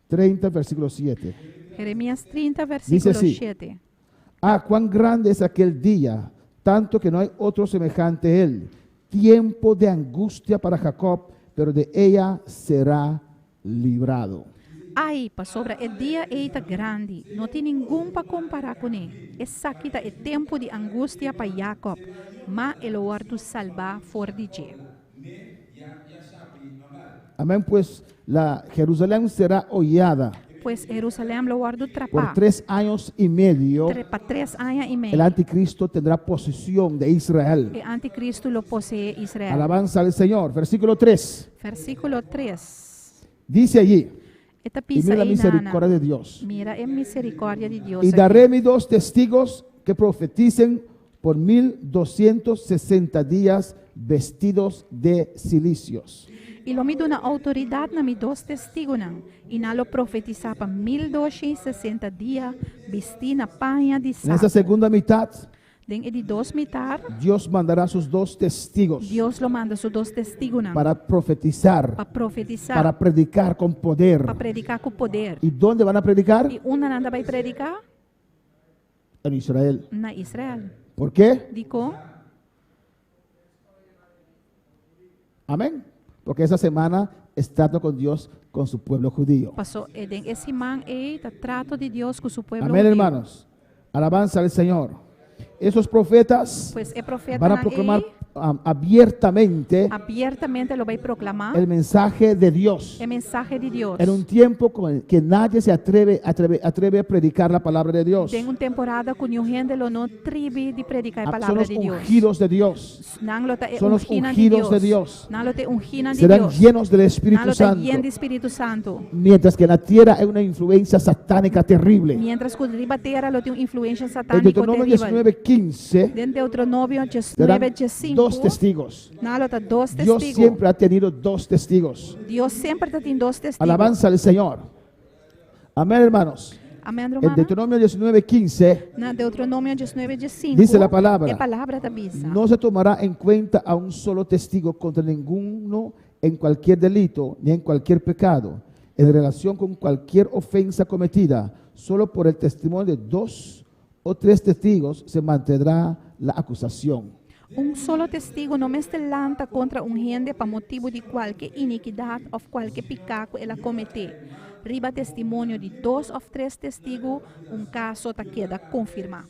30, versículo 7. Jeremias 30, versículo así. 7. Ah, cuán grande es aquel día, tanto que no hay otro semejante a él. Tiempo de angustia para Jacob, pero de ella será librado. Ai, para sobre o dia eita grande, não tem ninguém para comparar com ele. Essa aqui é tempo de angústia para Jacob, mas ele vai salvar fora de je. Amén, pues la Jerusalén será hollada Pues Jerusalém lo vai por trapar. 3 años y medio. Para 3 anos e El meio. anticristo tendrá posesión de Israel. O anticristo lo posee Israel. Alabanza al Señor. Versículo 3. Versículo 3. Dice allí, Esta y pisa mira la aí, misericordia Nana. de Dios. Mira a misericórdia de Deus. Y aqui. daré mis 2 testigos que profeticen por 1260 días vestidos de cilicios. E lo me dá autoridade na me dos testigos não. E na lo profetizar para 1260 dias vestir na panha de En esta saco. segunda mitad, Den edi dos mitar, Dios mandará sus 2 testigos Dios lo manda sus 2 testigos para profetizar, para profetizar, para predicar con poder. para predicar com poder. ¿Y dónde van a predicar? E uma nanda vai predicar En Israel. na Israel. ¿Por qué? Dico, Amén. Porque esa semana está con Dios, con su pueblo judío. passou den esse man tá trato de Deus com seu povo. Amén, hermanos. Alabanza al Señor. Esos profetas Pois é profeta van a nan proclamar abiertamente abertamente lo vai proclamar el mensaje de Dios. é mensagem de Deus. En un tiempo con que nadie se atreve a predicar la palabra de Dios. Tem temporada com o gente lo não tribe de predicar a Son palavra los de Deus. ungidos de Dios. Não lo tá Son los ungindo ungidos de Dios. Não lo tá ungindo de Serán Deus. llenos del Não Espíritu lo tá Santo. lleno de Espírito Santo. Mientras que en la tierra hay una influencia satánica terrible. Mientras que riba terra lo tem influência En satânica Deuteronomio terrível. 19:15 Dentro de Deuteronômio serán 19:5. 2 testigos. Não lo tá 2 Dios testigos. siempre ha tenido 2 testigos. Deus sempre tá tem 2 testigos. Alabanza al Señor. Amén, hermanos. Amém, En romana? Deuteronomio 19:15 Na Deuteronômio 19:5. dice la palabra: É palavra da bisa. no se tomará en cuenta a un solo testigo contra ninguno en cualquier delito ni en cualquier pecado, en relación con cualquier ofensa cometida. Solo por el testimonio de 2 o 3 testigos se mantendrá la acusación. Solo testigo não estelanta contra gente para motivo de qualquer iniquidade ou qualquer pecado ela cometer. Riba testemunho de 2 ou 3 testigos, caso tá queda confirmar.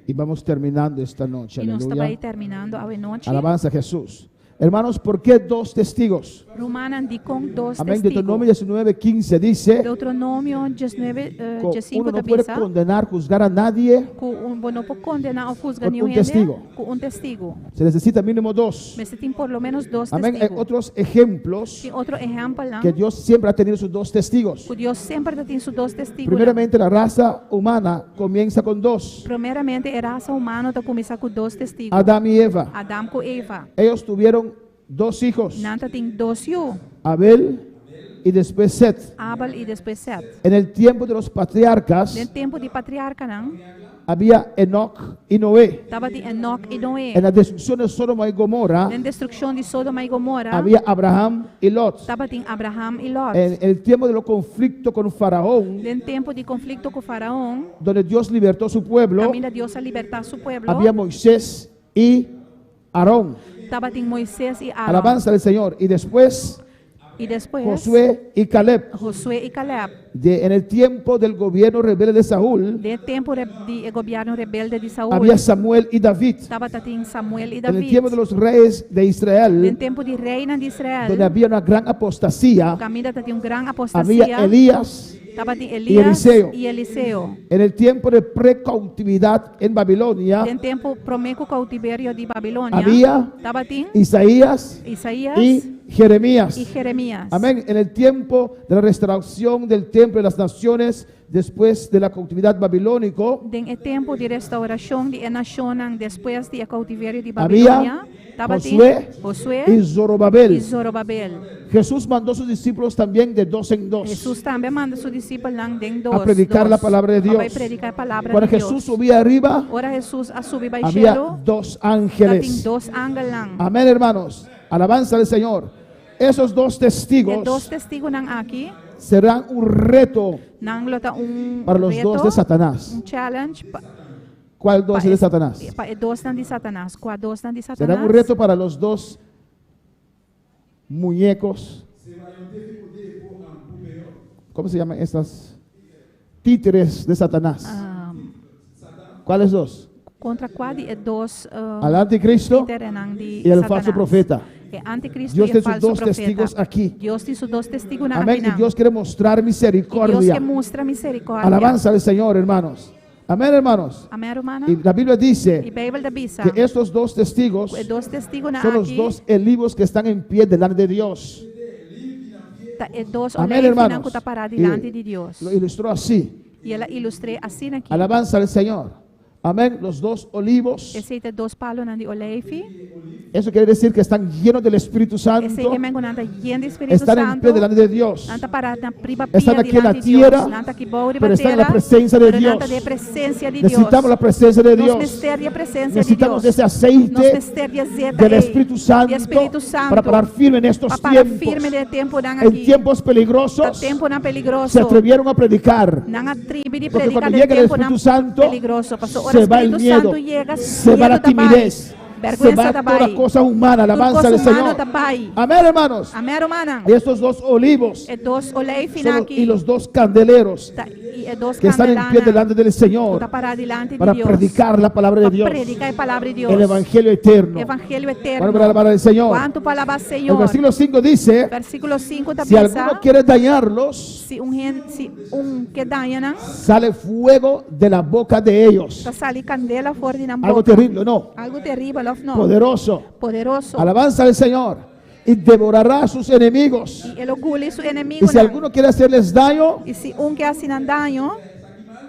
Y vamos terminando esta noche. E nós Aleluya. estamos terminando a noite. Alabanza a Jesús. Hermanos, ¿por qué 2 testigos? Romana de com 2 Amén. testigos. Deuteronomio 19:15 dice: Deuteronômio 19, uno 5 no da puede bisa. condenar, juzgar a nadie. Não pode condenar ou juzgar Con un nenhum testigo. com testigo. Se necesita mínimo 2. Mas tem por lo menos 2 Amén. Hay testigos. otros ejemplos Tem outro exemplo lá. que Dios siempre ha tenido sus 2 testigos. Que Deus sempre tem seus 2 testigos. Primeramente, la raza humana comienza con 2. Primeiramente, a raça humana está começando com 2 testigos. Adán y Eva. Adam com Eva. Ellos tuvieron 2 hijos, Nanta tem 2 filhos. Abel y después Set. Abel e depois Set. En el tiempo de los patriarcas No tempo de patriarca, não? había Enoch y Noé. Estava de Enoch e Noé. En la destrucción de Sodoma y Gomorra Na destruição de Sodoma e Gomorra, había Abraham y Lot. estava de Abraham e Lot. En el tiempo de los conflictos con Faraón, No tempo de conflito com Faraó, donde Dios libertó su pueblo, camina Deus a libertar seu povo. había Moisés y Aarón. Estava de Moisés e Arão. Alabanza al Señor. Y después E depois, Josué y Caleb. Josué e Caleb. En el tiempo del gobierno rebelde de Saúl, De tempo de governo rebelde de Saúl, había Samuel y David. estava em Samuel e En el David. tiempo de los reyes de No Israel, tempo de reina de Israel, donde había una gran apostasía, Camila tem grande había apostasia. Elías. Estava de Elias Eliseo. e Eliseu. En el tiempo de precautividad en Babilonia, No tempo promeco cautiverio de Babilônia, había estava em Isaías Isaías y Jeremías. e Jeremias. Amén. En el tiempo de la restauración del templo de las naciones después de la cautividad babilónico, En tempo de restauração de nação depois do cautiverio de había Babilônia, estava Josué y e Zorobabel. Zorobabel. Jesús mandó a sus discípulos también de 2 en 2 Jesus também manda seus discípulos em a predicar la palabra de Dios. Vai predicar a palavra Cuando de Jesús Deus. subía arriba, Ora Jesus a subir había baixo, 2 tem ángeles. 2 ángeles. Amén, hermanos. Alabanza al Señor. Esos 2 De 2 testigos testigos nang aqui, serán un reto nang lota para los reto, 2 de Satanás. challenge ¿Cuál 2 de Satanás? para 2 nang de Satanás. Qual 2 nang de Satanás? Será un reto para los 2 muñecos. ¿Cómo se llaman estas? Títeres de Satanás. ¿Cuáles 2? Contra qual de 2 Al anticristo de y el Satanás. falso profeta. Anticristo Dios e tiene sus falso 2 profeta. testigos aquí. Deus tem seus 2 testigos na Amén. Y Dios quiere mostrar Deus misericordia. que mostra misericórdia. Alabanza al Señor, hermanos. Amén, hermanos. Amém, romana? Y la Biblia E dice Bíblia da bisa. que estos 2 testigos 2 testigos na son los aqui. 2 olivos que están en pie delante de Dios. E 2 Amén, olhos que hermanos. não está parado Y diante de Deus. lo ilustró así. E ela ilustrei assim aqui. Alabanza al Señor. Amén. Los 2 olivos. Esse é 2 palos de oleive. Eso quiere decir que están llenos del Espíritu Santo. Esse é mengo nanta lleno do Espírito Están en Santo. pie delante de Dios. Nanta parada na priva Están pia aquí en la delante de Deus. tierra, Nanta aqui boa pero están en la terra. presencia de Pero Dios. nanta de presença de Deus. Necesitamos la presencia de Nos Dios. mister a presença de Necesitamos Deus. ese Nos aceite mister de azeite del Espíritu Santo de Espírito Santo. para parar firme en estos Para tiempos. firme de tempo nang En aqui. tiempos Ta peligrosos tempo na peligroso. se atrevieron a predicar. Nang atribe de Porque predicar cuando de llega el tempo Espíritu na Santo, peligroso. Pastor, ora se va el Espírito miedo, Santo llega, se va la miedo tabai. timidez, se Vergüenza va tabai. toda cosa humana, alabanza Tudo del coisa humana Señor. tabai. Amén, hermanos. Amém, romana. Y estos 2 olivos É 2 oleive son aqui. y los 2 candeleros E é 2 que están en pie delante del Señor Está parado delante para de Deus. predicar la palabra de Para Dios, predicar a palavra de Deus. el Evangelio eterno. Evangelho eterno. Bueno, para alabar al Señor. Quanto para alabar El Senhor. versículo 5 dice, Versículo 5 si também alguno quiere dañarlos, se que danha, sale fuego de la boca de ellos. está sali candela fora de na boca. Algo terrible, ¿no? Algo terrível, não? Poderoso. Poderoso. Alabanza al Señor. Y devorará a sus enemigos. E ele engole seu inimigo. Y si alguno quiere hacerles daño, E se que assina danho,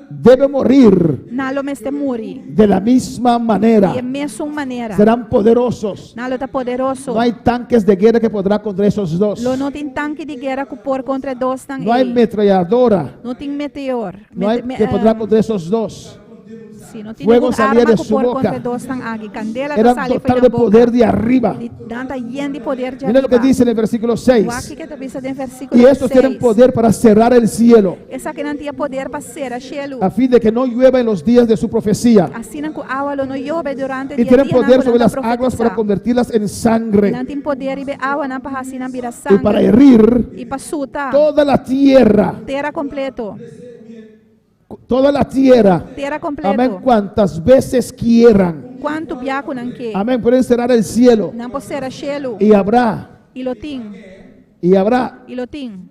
debe morir nalo meste muri. de la misma manera. E é mesma maneira. Serán poderosos. Nalo está poderoso. No hay tanques de guerra que podrá contra esos 2. Lo não tem tanque de guerra que por contra 2 tang. No hay metralladora. Não tem meteor. No hay que podrá contra esos 2. Sim, não tem Fuego nenhum salía arma de que su por boca. contra 2 tang agi. Candela Eran sali dotados de poder de arriba. Tanta de poder de Mira lo que dice en el versículo 6. Aqui que também está em versículo Y estos 6. tienen poder para cerrar el cielo, Essa que não tinha poder para ser a Shelu. a fin de que no llueva en los días de su profecía. Assim não que água não chove durante Y o tienen dia poder sobre las aguas para convertirlas en sangre Não tem poder e água não para assim não vira y para sangue. herir E para sutar. toda la tierra. Terra completo. Toda la tierra. Terra Amén. completo. Cuantas veces quieran. Quanto biaco não quer. Amén. Pueden cerrar el cielo. Não pode ser a Shelu. Y habrá. E lo tem. Y habrá E lo tem.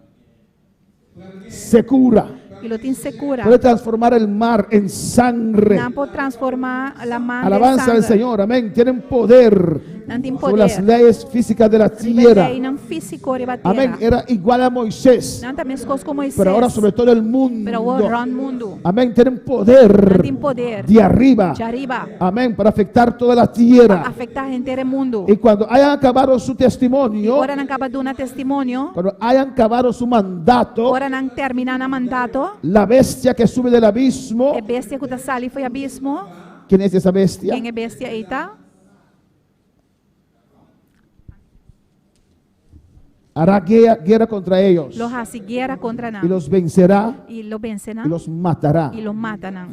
secura. E lo tem secura. Puede transformar el mar en sangre. Não pode transformar a mar Alabanza al Señor. Amén. Tienen poder Não tem sobre las poder. leyes físicas de la tierra. Não físico de Amén. terra. Era igual a Moisés. Não também coisas como Moisés. Pero ahora sobre todo el Pero mundo. agora o mundo. Amén. Tienen Não poder tem poder. de arriba. De arriba. Amén. Para afectar toda la tierra. Afectar a inteiro mundo. Y cuando hayan acabado su testimonio, Agora não acaba de um testemunho. cuando hayan acabado su mandato, Agora não termina o mandato. la bestia que sube del abismo, É bestia que está sali foi abismo. ¿quién es esa bestia? Quem é bestia eita? Hará guerra contra ellos Lo hace guerra contra y nós. los vencerá E lo vencerá. y los matará. E lo matará.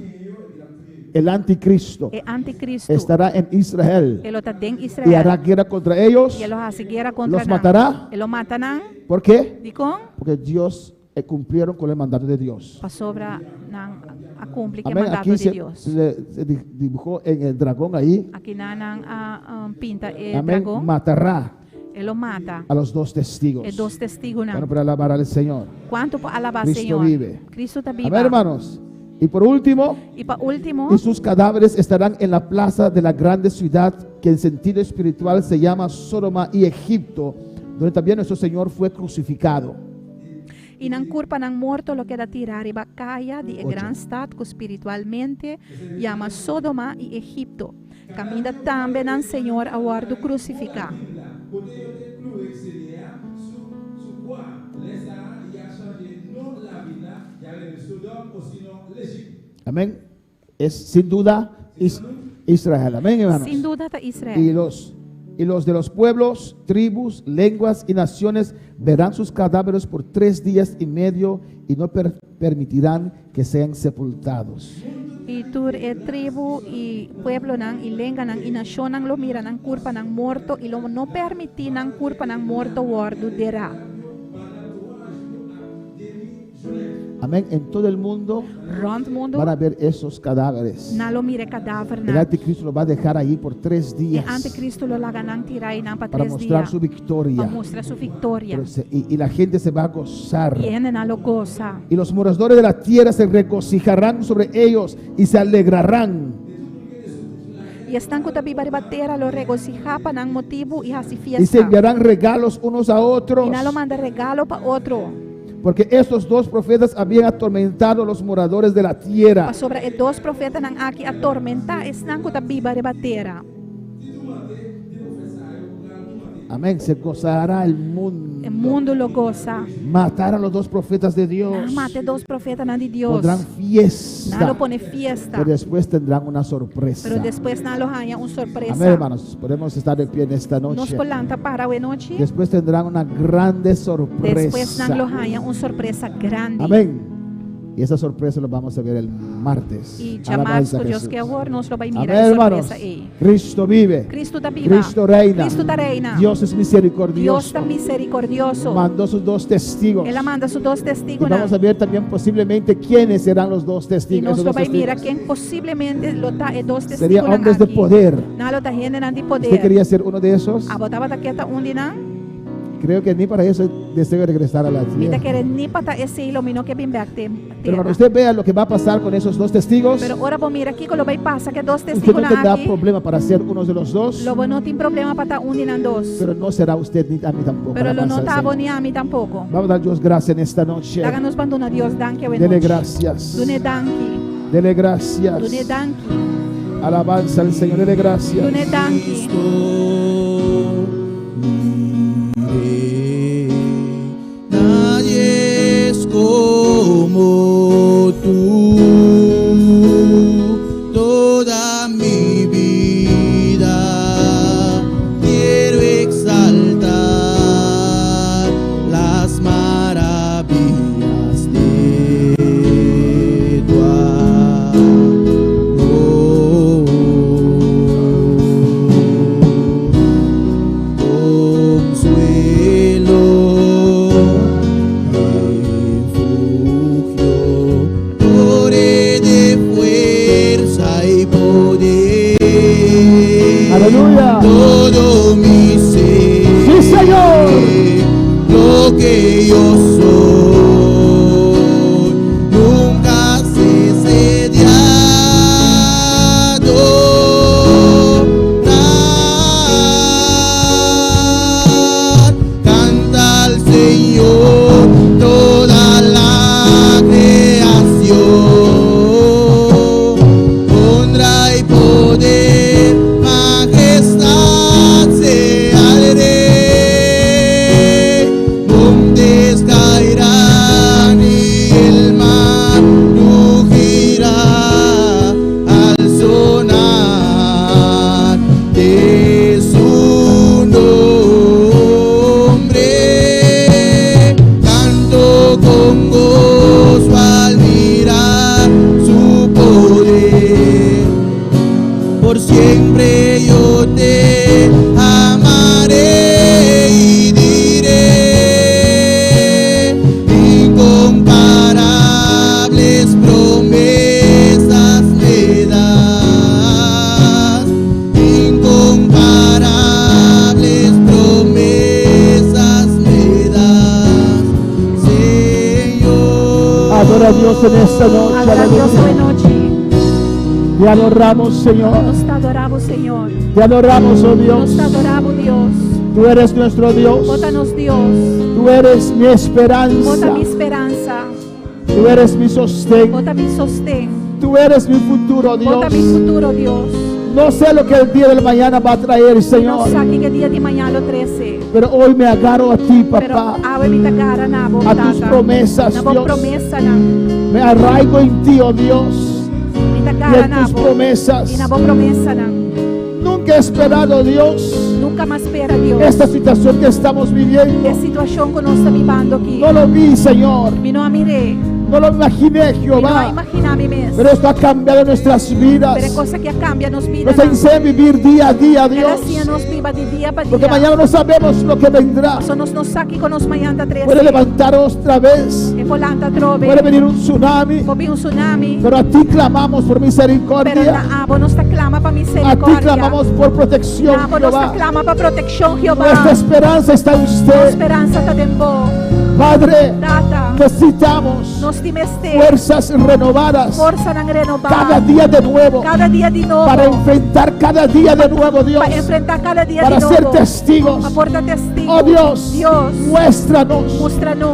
El anticristo É anticristo. estará en Israel Ele está em y Israel. hará guerra contra ellos. E ele hace guerra contra Los nós. matará. Ele lo matará. ¿Por qué? Dicom? Porque Dios cumplieron con el mandato de Dios. Para sobra a cumprir que Amén. mandato Aquí de se Deus. dibujó en el dragón ahí. Aqui não pinta o Amén. dragão. Matará Ele lo mata. a los 2 testigos. É 2 testigos não. Bueno, para alabar al Señor. Quanto para alabar Cristo Senhor? vive. Cristo está Amén, vivo. hermanos. Y por último, E para último, y sus cadáveres estarán en la plaza de la grande ciudad que en sentido espiritual se llama Sodoma y Egipto, donde también nuestro Señor fue crucificado. e não culpa não morto lo que da tirar e bacaia de gran stad que espiritualmente chama Sodoma e Egipto. Caminha também não Senhor a guardo crucificar. Amén. Es sin duda Israel. Amén, hermanos. Sem dúvida está Y Israel. los de los pueblos, tribus, lenguas y naciones verán sus cadáveres por 3 días y medio y no permitirán que sean sepultados. E tur é tribo e pueblo não e lenga não e nação não lo mira não culpa não morto e lo não permitir não culpa não morto guardo derá. Amén. En todo el mundo Rond mundo van a ver esos cadáveres. não lo mire cadáver El não. anticristo lo va a dejar ahí por 3 E días anticristo lo laga não tirar e não para para 3 mostrar dias. su victoria. Para mostrar sua vitória. Pero y la gente se va a gozar. E ele não lo goza. Y los moradores de la tierra se regocijarán sobre ellos y se alegrarán. E estão com tabi para bater lo regocijar para não motivo e assim Y se fiesta. enviarán regalos unos a otros. E não lo manda regalo para outro. Porque estos dos profetas habían atormentado a los moradores de la tierra. Sobre e dos profetas nang aki atormenta esnang ko tabiba de batera. Amén. Se gozará el mundo. El mundo lo goza. Matar a los dos profetas de Dios. Mate dos profetas na de Dios. Pondrán fiesta. Nalo pone fiesta. Pero después tendrán una sorpresa. Pero después nalo haya un sorpresa. Amén, hermanos. Podemos estar de pie en esta Nos noche. polanta para we noche. Después tendrán una grande Después sorpresa. nalo haya un sorpresa grande. Amén. Y esa sorpresa lo vamos a ver el martes. Y Alabanza llamados a Dios Jesús. que ahora nos lo va a Amén, mirar hermanos. sorpresa ahí. Cristo vive. Cristo ta viva. Cristo reina. Cristo ta reina. Dios es Dios misericordioso. ta misericordioso. Mandó sus dos testigos. Él manda sus dos Y testigos. vamos a ver también posiblemente quiénes serán los dos Y testigos. nos esos lo dos va a mirar testigos. quien posiblemente lo ta dos testigos. Serían hombres de aquí. poder. Nalo ta gente nan di ¿Usted poder. quería ser uno de esos? Abotaba ta kita undi na. Creo que ni para eso deseo regresar a la Mita tierra. kere ni pata ese ilo mino que bin back te. Pero cuando usted vea lo que va a pasar con esos dos testigos, Pero ahora vos mira aquí con lo va a pasar que dos usted testigos no na tendrá aquí. problema para ser uno de los dos, Lo no tiene problema para undi nan dos. pero no será usted ni a mí tampoco. Pero lo Alabanza no al tabo Señor. ni a mí tampoco. Vamos a dar Dios gracias en esta noche. Háganos bandona Dios danke we Dele noche. gracias. Dune danki. Dele gracias. Dune danki. Alabanza al Señor. Dele gracias. Dune danki. Nadie es como tú, toda mi vida quiero exaltar las maravillas de tu amor. Consuelo, refugio, torre de fuerza y poder. Aleluya. Todo mi ser, Sí, Señor. lo que yo soy, nunca cese de adorar. Canta al Señor toda la creación, honra y poder, majestad sea al Rey. Montes caerán y el mar rugirá al sonar de su nombre. Canto con gozo al mirar su poder. Por siempre yo te amaré y diré, incomparables promesas me das, incomparables promesas me das, Señor. Adora a Dios en esta noche. Adora Dios Aleluya. hoy noche. Te adoramos, Señor. Nos te adoramos, Señor. Te adoramos, oh Dios. Nos te adoramos, Dios. Tú eres nuestro Dios. Bótanos, Dios. Tú eres mi Bota esperanza. mi esperanza. Tú eres mi sostén. Bota mi sostén. Tú eres mi futuro, Bota Dios. mi futuro, Dios. No sé lo que el día del mañana va a traer, No Señor. saque que día de mañana lo 13. Pero hoy me agarro a ti, Pero papá. ave mi tagara na bo A tus tata. promesas, Na bo Dios. promesa na. Me arraigo en ti, oh Dios. Mi Y tagara en na tus bo. promesas. Y na bo promesa na. Nunca he esperado, Dios, Nunca más espera Dios. esta situación que estamos viviendo. Qué situación que nos está viviendo aquí. No lo vi, Señor. Mi no miré. No lo imaginé, Mi no Jehová. imaginé mi mes. Pero esto ha cambiado nuestras vidas. Pero cosa que cambia nos vida. Nos enseña a vivir día a día, Él Dios. hacía nos viva de día para Porque día. mañana no sabemos lo que vendrá. Eso nos saque con nos mañana 13. Puede levantar otra vez. E volanta trove. Puede venir un tsunami. Pobi un tsunami. Pero a ti clamamos por Pero misericordia. na abo nos ta clama para A ti misericordia. clamamos por protección, Na abo nos ta Jehová. clama para protección, Nuestra Jehová. esperanza está en La usted. esperanza ta dembo. Padre, Tata. necesitamos Nos timeste. fuerzas renovadas Forza nang renovar. cada día de nuevo. Cada día de nuevo. Para enfrentar cada día de nuevo, Dios. Para enfrentar cada día Para de ser nuevo. testigos Aporta testigo. Oh Dios, muéstranos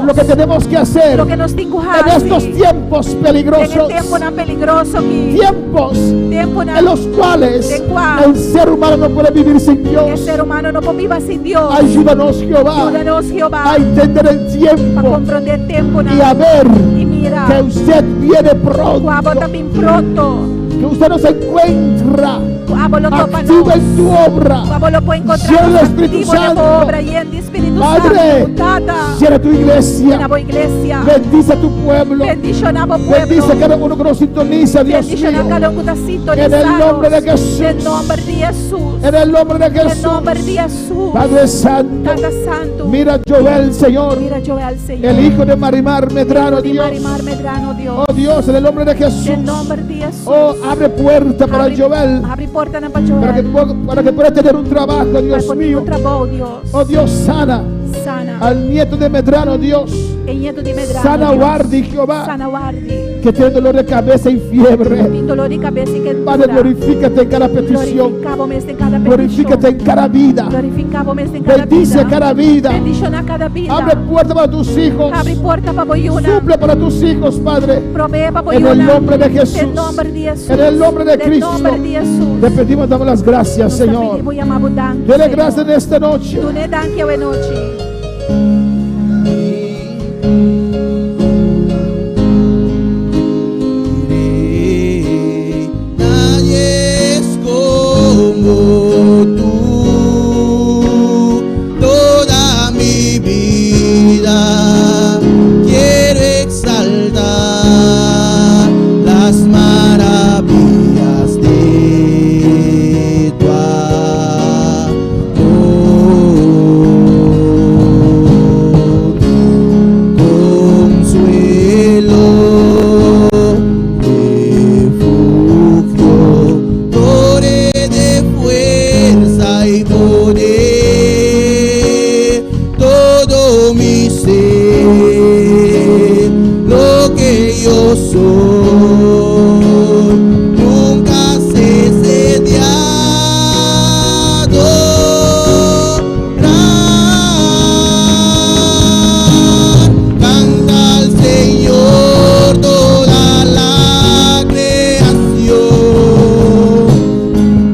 lo que tenemos que hacer lo que nos tem que en estos tiempos peligrosos, tempo na peligroso que tiempos tempo na en los cuales de cual el ser humano no puede vivir sin que Dios. ser humano no puede vivir sin Dios. Ayúdanos, Jehová, Ayúdanos, Jehová, a entender el para tiempo comprender tempo y a ver y mira que usted viene pronto, Guabo também pronto. que usted nos encuentra Guabo lo topa activo en tu obra. Guabo lo puede Llena encontrar el Espíritu activo na Santo. obra y en Espíritu Padre, Santo. Tata, cierra tu na iglesia, boa iglesia. bendice a tu pueblo, Bendición a pueblo. bendice a cada uno que nos sintoniza, Dios Bendición a mío, cada uno que está en el nombre de sintonizados. Jesús, En nombre de Jesús. en el nombre de En Jesús. nombre de Jesús. Padre Santo, Tata Santo. mira a Joel, Señor, Mira Joel, Señor. el hijo de Marimar Medrano, De Dios. Marimar Medrano, Dios. Oh Dios, en el nombre de Jesús. En nombre de Jesús. Oh, abre puerta para Joel, Abre puerta para para que pueda tener un trabajo, Dios Para mío. un trabajo, Dios. Oh Dios, sana Sana. al nieto de Medrano, Dios. El nieto de Medrano, Sana Dios. Wardi, Jehová, Sana Wardi. que tiene dolor de cabeza y fiebre. Tem dolor de cabeza y que Padre, glorifícate en cada petición. Glorificamos en cada Glorifícate petición. en cada vida. Glorificamos en cada Bendice vida. cada vida. Bendición a cada vida. Abre puerta para tus hijos. Abre puerta para Boyuna. Suple para tus hijos, Padre. Provee para En Boyuna. el nombre de Jesús. En nombre de Jesús. En el nombre de En Cristo. nombre de Jesús. Te pedimos, damos las gracias, Nos Señor. pedimos y amamos danke, Dele Señor. gracias en esta noche. Tu ne danke hoy noche. Nadie es como tú, toda mi vida quiero exaltar las maravillas de tu amor. Consuelo, refugio, torre de fuerza y poder, todo mi ser, lo que yo soy, nunca cese de adorar. Canta al Señor toda la creación,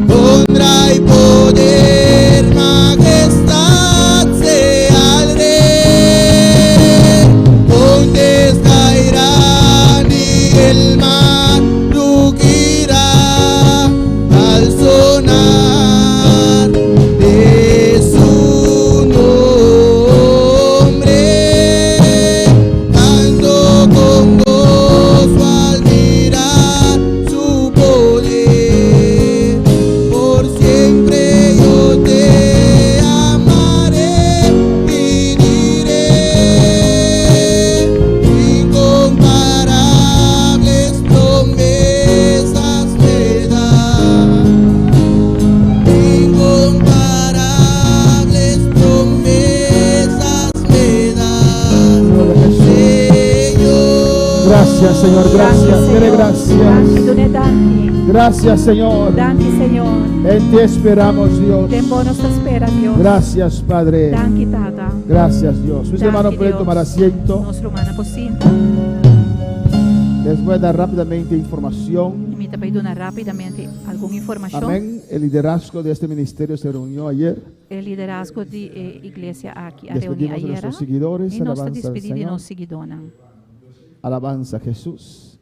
honra y poder, majestad sea al Rey. Montes caerán y el mar rugirá al sonar de su nombre. Ando con gozo al mirar su poder. Por siempre yo te amaré y diré, incomparables promesas me das. Incomparables promesas me das, Señor. Gracias, Señor. Gracias. Dele Danke, gracias. tu ne danke. Gracias, Señor. Danke, Señor. En ti esperamos, Dios. Tempo nos espera, Dios. Gracias, Padre. Danke, Tata. Gracias, Dios. Mis Danke, hermanos pueden Dios. tomar asiento. Nostro mana posinto. Les voy a dar rápidamente información. Me está pidiendo rápidamente alguna información. Amén. El liderazgo de este ministerio se reunió ayer. El liderazgo de iglesia aquí a reunir Despedimos a ayer. nuestros seguidores. Y nos Alabanza al despedimos de Señor. nos seguidores. Alabanza a Jesús.